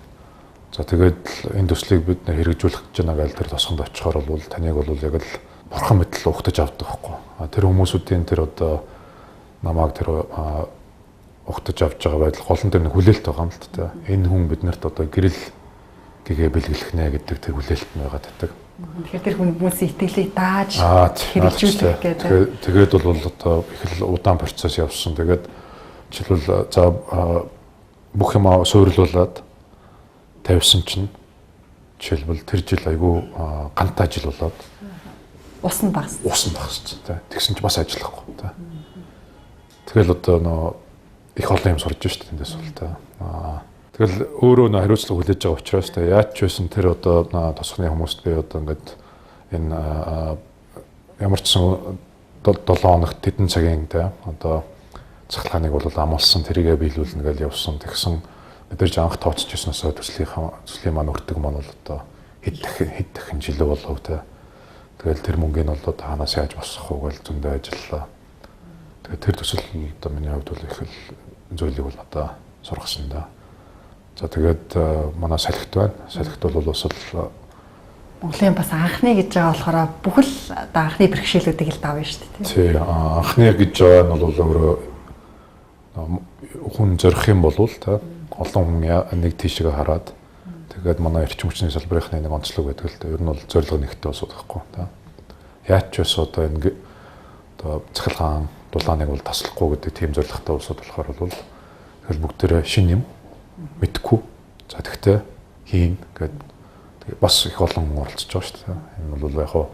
S2: За тэгээд энэ төслийг бид нэр хэрэгжүүлэх гэж байгаа л тэр тосгонд очихоор бол таныг бол яг л бурхан мэтэл ухтаж авдаг байхгүй. Тэр хүмүүсүүдийн тэр одоо намайг тэр ухтаж авч байгаа байдал голон дээр нэг хүлээлт байгаа юм л та. Энэ хүн биднэрт одоо гэрэл гэгээ бэлгэлэх нэ гэдэг тэр хүлээлт нь байгаа татдаг.
S4: Тэгэхээр тэр хүмүүсийн итгэлийг дааж хэрэгжүүлэх гэдэг.
S2: Тэгээд бол одоо их л удаан процесс явсан. Тэгээд жишээлбэл за бүх юм суйрлуулад тавьсан чинь жишээлбэл тэр жил айгүй гантай жил болоод
S4: ус нь багассан
S2: тий. Тэгсэн чинь бас ажиллахгүй тий. Тэгэл одоо нөө их олон юм сурж шүү дээ тэндээс бол тий. Тэгэл өөрөө нөө хариуцлага хүлээж байгаа учраас тий яаж ч байсан тэр одоо тосхны хүмүүст би одоо ингээд энэ ямар ч сан 7 хоногт тэдэн цагийн тий одоо цахилгааныг бол амлсан тэрийгэ биелүүлнэ гэж явсан. Тэгсэн мэдээж анх тооцчихсноос төслийн маань өртөг маань бол одоо хэд дахин жилээ болов тий. Тэгэл тэр мөнгөний бол одоо хаанаас яаж босох вэ гэж зөндөө ажиллаа. Тэгээд тэр төсөл одоо миний хувьд бол их л зүйлийг бол одоо сургасан да. За тэгээд манай салхит байна. Салхит бол бас л
S4: Монголын бас анхны гэж байгаа болохоор бүхэл одоо анхны бэрхшээлүүдийг л давна шүү дээ.
S2: Тий, анхны гэж байгаа нь бол өөрөө хүн зорих юм бол та олон хүн нэг тийшээ хараад тэгээд манай эрчим хүчний салбарынхны нэг онцлог байдаг л да. Ер нь бол зорилго нэгтэй усууд байхгүй та. Яаж ч бас одоо энэ одоо цахилгаан дулааныг бол таслахгүй гэдэг тийм зорилготой усууд болохоор бол тэгэл бүгдээрээ шин юм мэдхгүй. За тэгтээ хийн гэдэг бас их олон хүн оролцож байгаа шүү дээ. Энэ бол яг хоо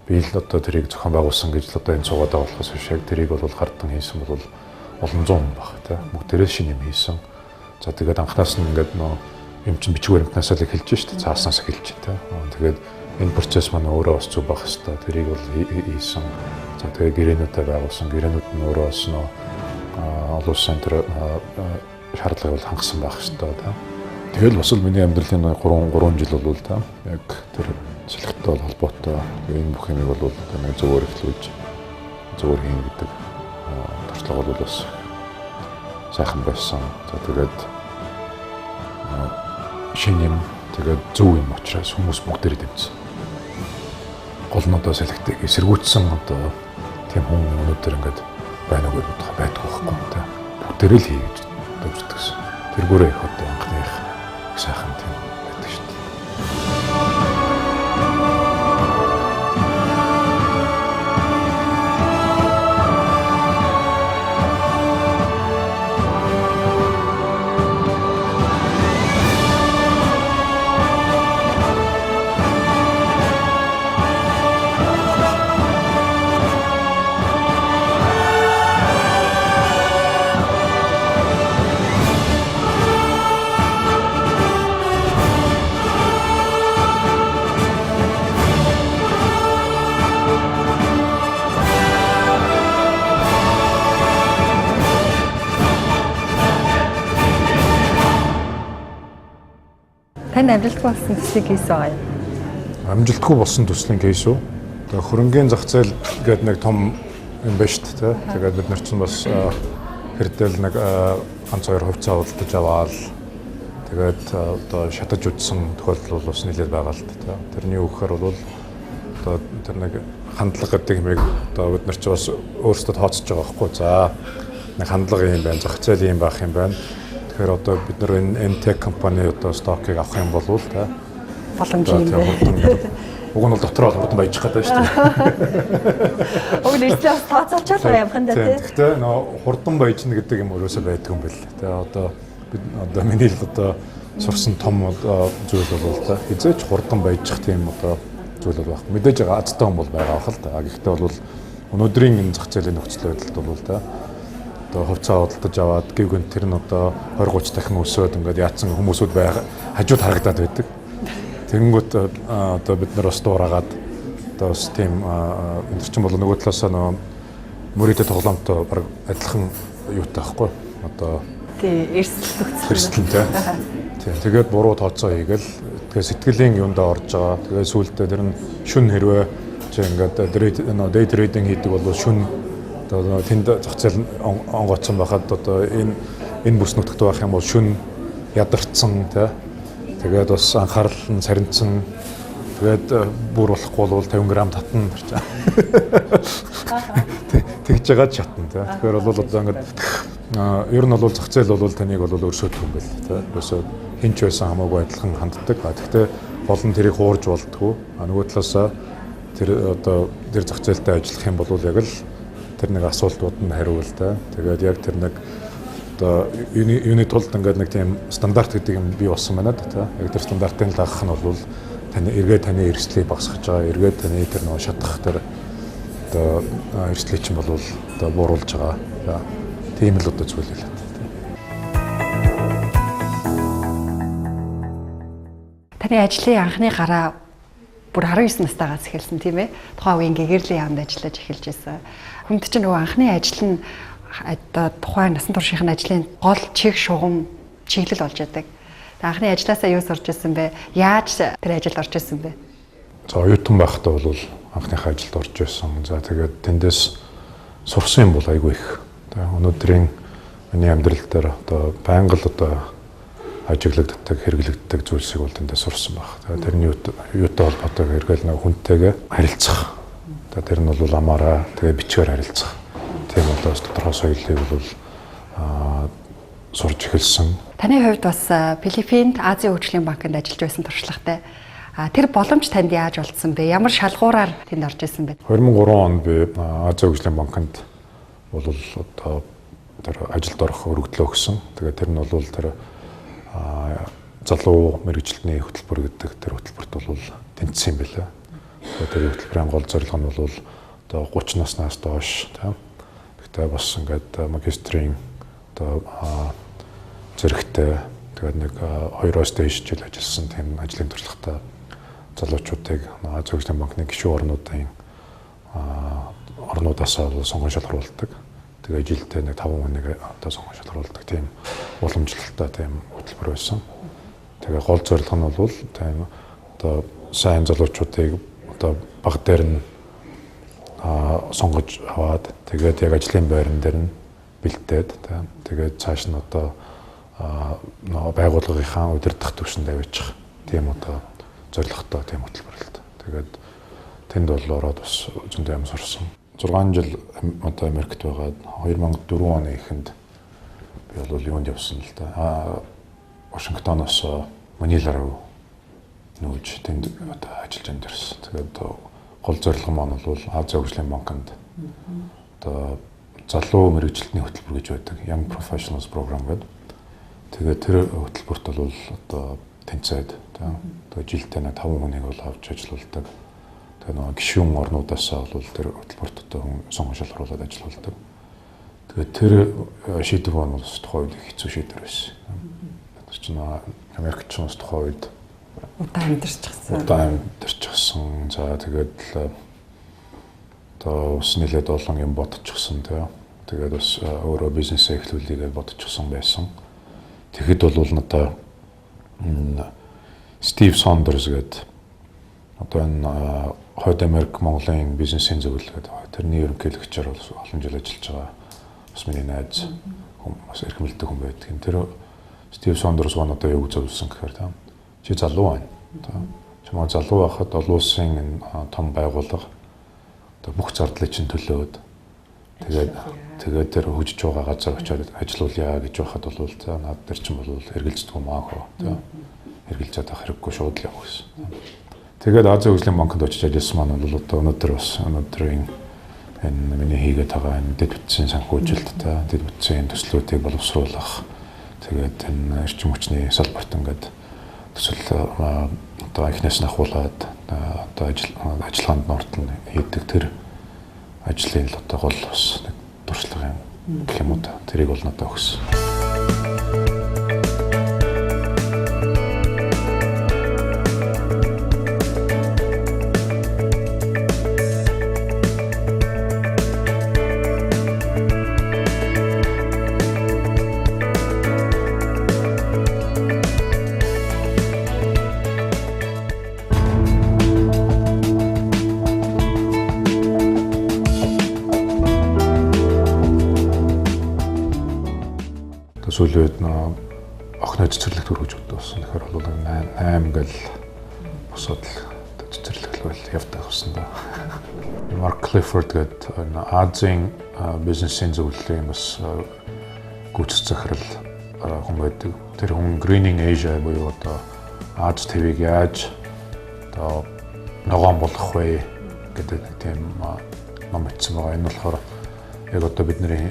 S2: би л одоо тэрийг зохион байгуулсан гэж л одоо энэ цугаад байгаа болохоос биш яг тэрийг бол хардсан хийсэн бол олон зуун хүн баг тий. Бүгдээрээ шин юм хийсэн. За тэгээд анхнаас нь ингээд нөө юм чинь бичиг баримтнаас л эхэлж шүү дээ. Цааснаас эхэлж тий. Тэгээд энэ процесс маань өөрөө бас зүг байх хэвээр тэрийг бол хийсэн. За тэгээд гэрээнүүдэд байгуулсан. Гэрээнүүд нь өөрөө бас нөө олон улсын тэр шаардлагыг бол хангасан байх хэвээр тий. Тэгэл бас л миний амьдралын 3 жил бол та яг тэр салхиттай холбоотой энэ бүх юмыг бол нэг зөвөр эхлүүлж зөвөр хийн гэдэг туршлага бол бас сайхан байсан. За тэгээд шин юм тэгээд зөв юм учраас хүмүүс бүгдээрээ дэмжсэн. Гол нь одоо салхитыг эсэргүүцсэн одоо тийм хүн өнөөдөр ингээд байна уу гэдэг байдгүй байхгүй та. Бүгдээрээ л хийж дэмждэгсэн. Тэргүүрээ их одоо анхных сайхан тийм байдаг шүү дээ.
S4: Танд амжилттай болсон төслийн кейс байгаа юу?
S2: Амжилтгүй болсон төслийн кейс үү? Тэгээ хөрөнгөний зах зээл гэдэг нэг том юм байна шүү дээ. Тэгээд бид нар ч бас хэрдэл нэг ганц хоёр хувьцаа худалдаж аваад тэгээд одоо шатаж үтсэн тохиолдол бас нэлээд байгаа л дээ. Тэрний үгээр бол одоо тэр нэг хандлага гэдэг юмыг одоо бид нар ч бас өөрсдөө тооцож байгаа байхгүй. За нэг хандлага юм байна, зах зээл юм байх юм байна. Тэгэхээр одоо бид нар энэ тех компани одоо стокийг авах юм бол тэ
S4: боломж юм байна.
S2: Уг нь бол дотор холбоотой байж байгаа шүү дээ.
S4: Уг нь эртлээ бас тооцоолчод байгаа юм хань да тий.
S2: Гэхдээ нөө хурдан баяжна гэдэг юм өрөөсөө байдаг юм байна л. Тэ одоо бид одоо миний л одоо сурсан том зүйл бол та хизээч хурдан баяжих тийм одоо зүйл бол байна. Мэдээж байгаа азтай хүн бол байгаа бах л да. Гэхдээ бол өнөөдрийн энэ зах зээлийн нөхцөл байдалд бол та одоо хувьцаа худалдаж аваад гэвгэн тэр нь одоо 20 30 дахин өсөөд ингээд яатсан хүмүүсүүд байгаа хажууд харагдаад байдаг. Тэнгүүт одоо бид нар бас дуурайгаад одоо бас тийм энэ чинь бол нөгөө талаас нь мөрөдө тоглоомтой баг адилхан юутай байхгүй одоо
S4: тий эрсдэл
S2: тийм тэгээд буруу тооцоо хийгээл тэгээд сэтгэлийн юундаа орж байгаа. Тэгээд сүүлдээ тэр нь шүн хэрвээ чи ингээд day trading хийдэг бол шүн одоо тэнд зах зээл онгоцсон байхад одоо энэ бүс нутагт байх юм бол шүн ядарсан тий. Тэгээд бас анхаарал нь сарницсан. Тэгээд бүр болохгүй бол 50 г татна гэж. Тэгж байгаа ч чатна тий. Тэгэхээр бол одоо ингээд ер нь бол зах зээл бол таныг бол өрсөлдөх юм байл тий. Өрсөд хинч байсан хамаагүй адилхан ханддаг. Гэхдээ гол нь тэрийг хуурж болтгоо. Нөгөө талаасаа тэр одоо тэр зах зээлтэй ажиллах юм бол яг л тэр нэг асуултууд нь хариулт тий. Тэгээд яг тэр нэг одоо юуны тулд ингээд нэг тийм стандарт гэдэг юм бий болсон байна да. Яг тэр стандартын лагах нь бол таны таны эрсдлийг багасгаж байгаа. Эргээд таны тэр нөө шатах тэр одоо эрсдлийг чинь бол одоо бууруулж байгаа. Тийм л одоо зүйл хэлээ.
S4: Таны ажлын анхны гараа бүр 19 настайгаас эхэлсэн тийм ээ. Тухайн үеийн гэгэрлийн яамд ажиллаж эхэлж байсан. Хүнд чинь нөгөө анхны ажил нь одоо тухайн насан туршийн ажлын гол чиг шугам чиглэл болж байдаг. Анхны ажилласаа юу сурч ирсэн бэ? Яаж тэр ажилд орж ирсэн бэ?
S2: За оюутан байхдаа бол анхныхаа ажилд орж ирсэн. За тэгээд тэндээс сурсан юм бол айгүй их. Өнөөдрийн миний амьдрал дээр одоо байнга л одоо ажиглагддаг, хэрэглэгддэг зүйлсийг бол тэндээс сурсан баг. Тэгээд тэрний юутай холбоотой хэрэгэл нэг хүнтэйгээ харилцах. Тэр нь бол амаараа тэгээ бичгээр харилцах. Тийм бол тодорхой соёлыг бол сурж эхэлсэн.
S4: Таны хувьд бас Филиппинд Азийн хөгжлийн банкнд ажиллаж байсан туршлагатай. Тэр боломж танд яаж олдсон бэ? Ямар шалгуураар тэнд орж исэн бэ?
S2: 2003 онд би Азийн хөгжлийн банкнд бол одоо тэр ажилд орох өргөдлөө өгсөн. Тэгээд тэр нь бол тэр залуу мэргэжилтний хөтөлбөр гэдэг тэр хөтөлбөрт бол тэнцсэн юм билээ. Тэгээд тэр хөтөлбөрийн гол зорилго нь бол одоо 30 наснаас доош тийм тэгээд бас ингээд магистрийн одоо зэрэгтэй тэгээд нэг 2-оос дээш жил ажилласан тийм ажлын туршлагатай залуучуудыг Азийн хөгжлийн банкны гишүүн орнуудаас сонгон шалгаруулдаг. Тэгээд жилдээ нэг 5 хүнийг одоо сонгон шалгаруулдаг тийм уламжлалтай тийм хөтөлбөр байсан. Тэгээд гол зорилго нь бол тийм одоо сайн залуучуудыг одоо баг дээр нь сонгож аваад тэгээд яг ажлын байран дээр нь бэлдээд тэгээд цааш нь одоо байгууллагынхаа удирдах түвшинд авчих тийм одоо зорилготой тийм хөтөлбөр л та. Тэгээд тэнд бол ороод бас зөндөө юм сурсан. 6 жил одоо Америкт байгаад 2004 оны эхэнд би бол юунд явсан л та. Вашингтоноос Манила руу нүүж тэнд одоо ажиллаж амьдэрсэн. Тэгээд гол зорилго маань бол Азийн хөгжлийн банкнд одоо залуу мэргэжилтний хөтөлбөр гэж байдаг. Young Professionals Program гэдэг. Тэгээд тэр хөтөлбөрт бол одоо тэнцээд одоо жилдээ 5 хүнийг бол авч ажиллаулдаг. Тэгээд нөгөө гишүүн орнуудаас бол тэр хөтөлбөрт одоо сонгон шалгаруулад ажиллаулдаг. Тэгээд тэр шийдвэр маань бас тухайн үед хэцүү шийдвэр байсан. Тэр чинь Америкч бас тухайн үед
S4: удаан
S2: амьдарчихсан. За тэгээд одоо бас нэлээд олон юм бодчихсон тийм. Тэгээд бас өөрөө бизнесээ эхлүүлээд бодчихсон байсан. Тэгэхэд бол надаа Стив Сондерс гэдэг одоо энэ Хойд Америк Монголын бизнесийн зөвлөлд тэрний ерөнхийлөгчөөр олон жил ажиллаж байгаа бас миний найз бас эрх мэддэг хүн байдаг. Тэр Стив Сондерс одоо юу зөвлөсөн гэхээр чи залуу байна. Чамаа залуу байхад олон улсын энэ том байгууллага одоо бүх зардлыг чинь төлөөд тэгээд тэр хөгжиж байгаа газар очиод ажиллаулъя гэж байхад бол наад дээр чинь бол эргэлздэг юм аа хөө. Эргэлж чадах хэрэггүй шууд л явах гэсэн. Тэгээд Азийн хөгжлийн банкнд очиж ажилласан маань бол одоо өнөөдрийн энэ миний хийгээд байгаа энэ дэд бүтцийн санхүүжилт дэд бүтцийн төслүүдийг боловсруулах тэгээд энэ эрчим хүчний салбарт ингээд төсөл одоо эхнээс нь ахуулаад одоо ажиллагаанд нортон хийдэг тэр ажлын л одоо гол бас нэг туршлага юм гэх юм уу тэрийг бол надад өгсөн. Сүүлд охины цэцэрлэгт өргөж өгдөөсөн. Тэгэхээр бол 8 гэл босоод цэцэрлэгэл явдаг гэсэн да. Марк Клиффорд гэдэг Азийн бизнесийн зөвлөлийн бас гүйцэтгэх захирал хүн байдаг. Тэр хүн Greening Asia буюу одоо Аз твийг яаж одоо ногоон болгох вэ гэдэг тийм ном бичсэн байгаа. Энэ болохоор яг одоо бидний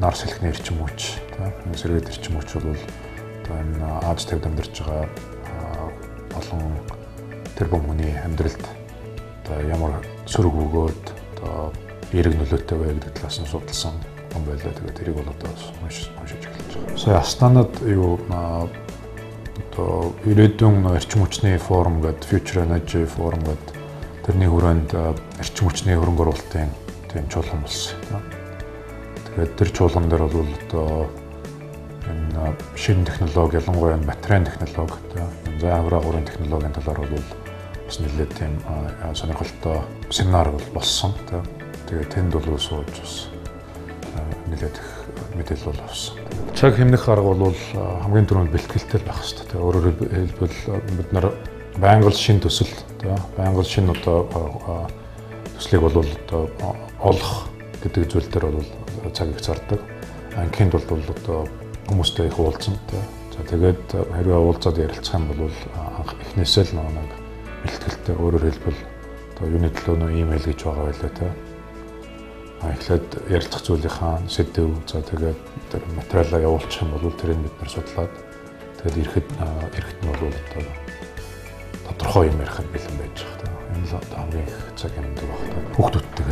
S2: нар сэлхний эрчим хүч, энэ сэргээд эрчим хүч бол одоо энэ Аз твд амьдарч байгаа олон тэрбум хүний амьдралд одоо ямар сөрөг өгөөд одоо эерэг нөлөөтэй вэ гэдэг талаас нь судалсан юм байлаа. Тэгээд тэрийг бол одоо уншиж эхэлж байгаа. Сая Астанад юу одоо ирээдүйн эрчим хүчний форум гэдэг Future Energy Forum гэдэг тэрний хүрээнд эрчим хүчний хөрөнгө оруулалтын тийм чуулган болсон. Тэгээд тэр чуулган дээр бол одоо энэ шинэ технологи, ялангуяа материалын технологи, зай аврагын технологийн талаар бол бас нэлээд тийм сонирхолтой семинар болсон. Тэгээд тэнд бол сууж бас нэлээд их мэдээлэл бол авсан. Цаг хэмнэх арга бол хамгийн түрүүнд бэлтгэлтэй байх хэрэгтэй. Өөрөөр хэлбэл бид нар байнга шинэ төсөл, байнга шинэ одоо төслийг бол одоо олох гэдэг зүйл дээр бол цаг их зардаг. Анхинд бол одоо хүмүүстэй их уулзсан. За тэгээд хэрвээ уулзаад ярилцах юм бол анх эхнээсээ л нэг бэлтгэлтэй өөрөөр хэлбэл одоо юуны төлөө нөө имэйл гэж байгаа байлаа те. Эхлээд ярилцах зүйлийнхаа сэдв за тэгээд тэр материалаа явуулчих юм бол тэрийг бид нар судлаад тэгээд эрэхэд нь бол одоо тодорхой юм ярих бэлэн байж байгаа. Энэ л одоо хамгийн их цаг юм даа баг. Хүүхдүүдтэй л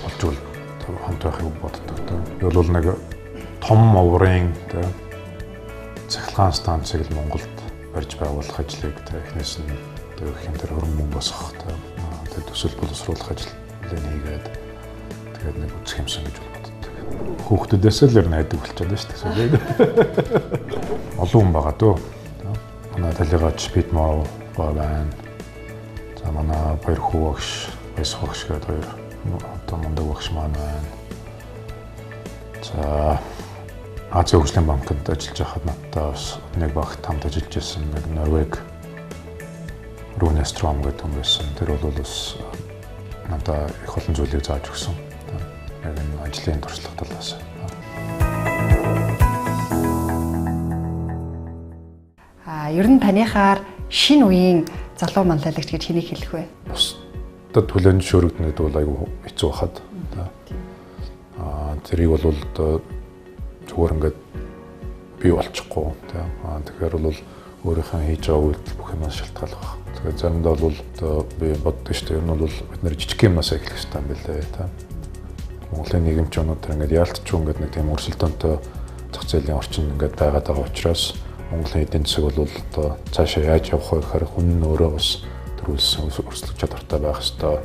S2: болж үл хамт байхыг боддог. Энэ бол нэг том оврын цахилгаан станцыг л Монголд барьж байгуулах ажлыг эхнээс нь одоо их юм тэр хөрөнгө босгох тэр төсөл боловсруулах ажлыг хийгээд тэгээд нэг үсэх юмсан гэж боддог. Хүүхдүүдээс л ер нь хайдаг болчиход байна шүү дээ. Олон хүн байгаа дөө. Манай талигач Питмоо байна. За манай хоёр хүү багш, баяс багш гэдэг хоёр одоо мундаг багш маань байна. За Азийн хөгжлийн банкнд ажиллаж байхад надтай бас нэг багт хамт ажиллаж байсан нэг Норвег Рунестром гэдэг хүн байсан. Тэр бол бас надад их олон зүйлийг зааж өгсөн. Яг энэ ажлын туршлага талаас.
S4: Ер нь таныхаар шинэ үеийн залуу манлайлагч гэж хэнийг хэлэх вэ?
S2: Бусдад хүлээн зөвшөөрөгдөн гэдэг бол айгүй хэцүү хаад. Тэрийг бол зүгээр ингээд бий болчихгүй. Тэгэхээр бол өөрийнхөө хийж байгаа үйлдэл бүх юмас шалтгаалж байгаа. Тэгэхээр заримдаа бол би боддог шүү дээ. Энэ бол бид нэр жижиг юмнаас эхлэх хэрэгтэй юм билээ. Монголын нийгэмч өнөөдөр ингээд яалтчгүй ингээд нэг тийм өрсөлдөөнтэй зах зээлийн орчин ингээд байгаад байгаа учраас Монголын эдийн засаг бол одоо цаашаа яаж явах вэ гэхээр хүн нь өөрөө бас төрүүлсэн өрсөлдөх чадвартай байх ёстой,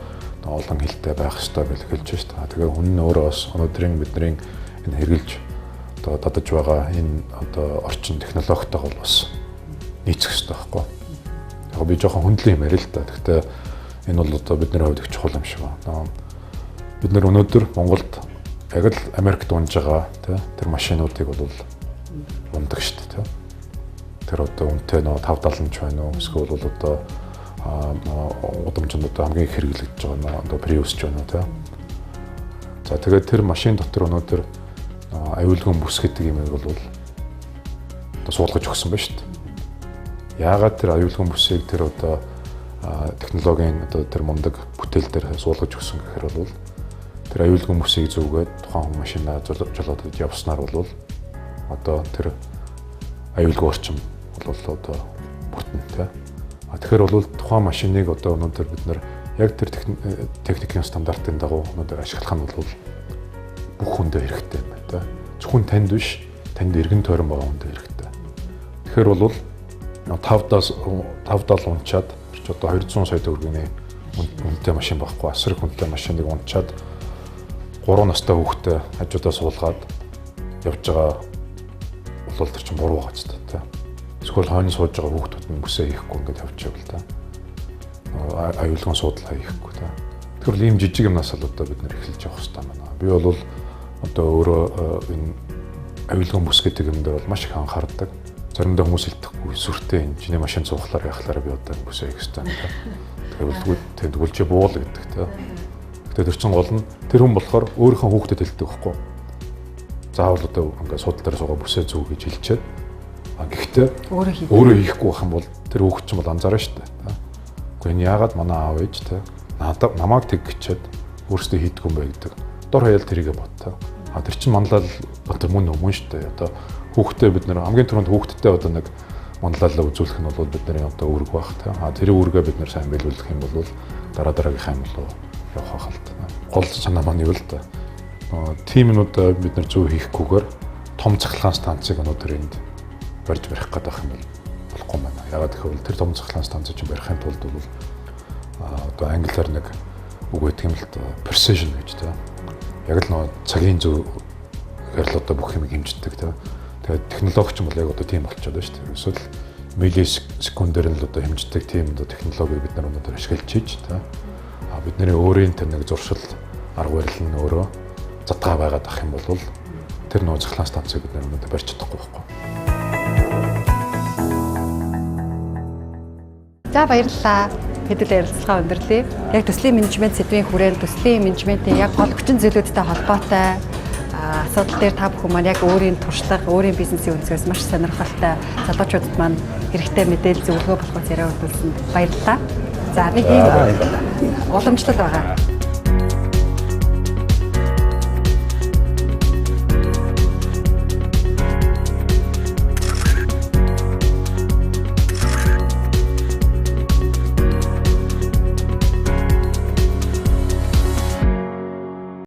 S2: олон хэлтэй байх ёстой гэж хэлж байна шүү дээ. Тэгэхээр хүн нь өөрөө бас өнөөдрийн бидний энэ хэрэгжилж одоо дадаж байгаа энэ одоо орчин технологитойгоо бас нийцэх ёстой байхгүй. Яг би жоохон хөндлөн юм ярил л та. Гэхдээ энэ бол одоо бидний хувьд их чухал юм шиг байна. Бид нэр өнөөдөр Монголд яг л Америкт унж байгаа тэр машинуудыг бол ундаг шүү дээ. Тэр одоо үнэтэй 570 ч байна уу? Эсвэл бол одоо удамжинд одоо хамгийн их хэрэглэгдэж байгаа одоо Prius ч байна уу? За тэгээд тэр машин дотор өнөөдөр аюулгүй бүс гэдэг юм бол одоо суулгаж өгсөн байна шүү дээ. Яагаад тэр аюулгүй бүсийг тэр одоо технологийн одоо тэр мундаг бүтээл дээр суулгаж өгсөн гэхээр бол тэр аюулгүй бүсийг зүгээд тухайн хүн машинаа жолоод явснаар бол одоо тэр аюулгүй орчин бол одоо бүтэн тэ. Тэгэхээр бол тухайн машиныг одоо өнөөдөр бид нар яг тэр техникийн стандартын дагуу өнөөдөр ашиглах нь бол бүх хүндээ хэрэгтэй юм байна тэ. Зөвхөн танд биш, танд эргэн тойрон байгаа хүндээ хэрэгтэй. Тэгэхээр бол 5-7 унчаад ч одоо 200 сая төгрөгийн үнэтэй машин байхгүй асар их үнэтэй машиныг унчаад 3 настай хүүхдээ хажуудаа суулгаад явж байгаа бол тэр чинь буруу байгаа ч та. Эсвэл хойно сууж байгаа хүүхдүүд нь бүсээ хийхгүй ингээд явчихвал та. Аюулгүй суудлаа хийхгүй та. Тэгэхээр ийм жижиг юмнаас л одоо бид нэр эхэлж явах хэрэгтэй байна. Би бол одоо өөрөө энэ аюулгүй бүс гэдэг юм дээр бол маш их анхаардаг. Заримдаа хүмүүс хэлдэггүй сүртэй энэ чиний машин цуглахлаар яхахлаараа би одоо бүсээ хийх хэрэгтэй та. Тэгэхээр тэнд гүлчээ буул гэдэг та. Гэтэ тэр чин гол нь тэр хүн болохоор өөрийнхөө хүүхдэд хэлдэг байхгүй. Заавал одоо ингээд судал дээр суугаа бүсээ зүү гэж хэлчихэд гэхдээ өөрөө хийхгүй байх юм бол тэр хүүхд чинь бол анзаарна шүү дээ. Гэхдээ энэ яагаад манай аав ээж те намайг тэг гэчихэд өөрсдөө хийдэг юм бэ гэдэг. Дор хаяал тэрийгэ бот. Тэр чинь манлал одоо мөн шүү дээ. Одоо хүүхдээ бид нэр хамгийн түрүүнд хүүхдтэй одоо нэг манлайлаа үзүүлэх нь бол бидний одоо үүрэг байх те. Тэр үүргээ бид нэр сайн биелүүлэх юм бол дараагийнхаа юм болов явах хаалт. Гол санаа маань юу л да. Тимнүүд бид нар зөв хийхгүйгээр том цахилгаан станцыг өнөөдөр энд барьж барих гэдэг юм бол болохгүй байна. Ягаад гэвэл тэр том цахилгаан станцыг чинь барихын тулд бол одоо англиар нэг үг өгдөг юм л та precision гэж та. Яг л нөө цагийн зөв хэрэл одоо бүх юмыг хэмждэг та. Тэгээд технологич юм бол яг одоо тийм болчиход байна шүү дээ. Эсвэл миллисекундээр л одоо хэмждэг тийм одоо технологиг бид нар өнөөдөр ашиглаж хийж та. Бидний өөрийн тэр нэг зуршил арга барил нь өөрөө задгаа байгаад ах юм бол тэр нөө цахилгаан станцыг бид нар өнөөдөр барьж чадахгүй байхгүй.
S4: За баярлалаа. Хэдүүлээ ярилцлага өндөрлөе. Яг төслийн менежмент сэдвийн хүрээнд төслийн менежментийн яг гол хүчин зүйлүүдтэй холбоотой асуудал дээр та бүхэн маань яг өөрийн туршлага, өөрийн бизнесийн өнцгөөс маш сонирхолтой залуучуудад маань хэрэгтэй мэдээлэл зөвлөгөө болгож яриа өргүүлсэнд баярлалаа. За нэг ийм уламжлал байгаа.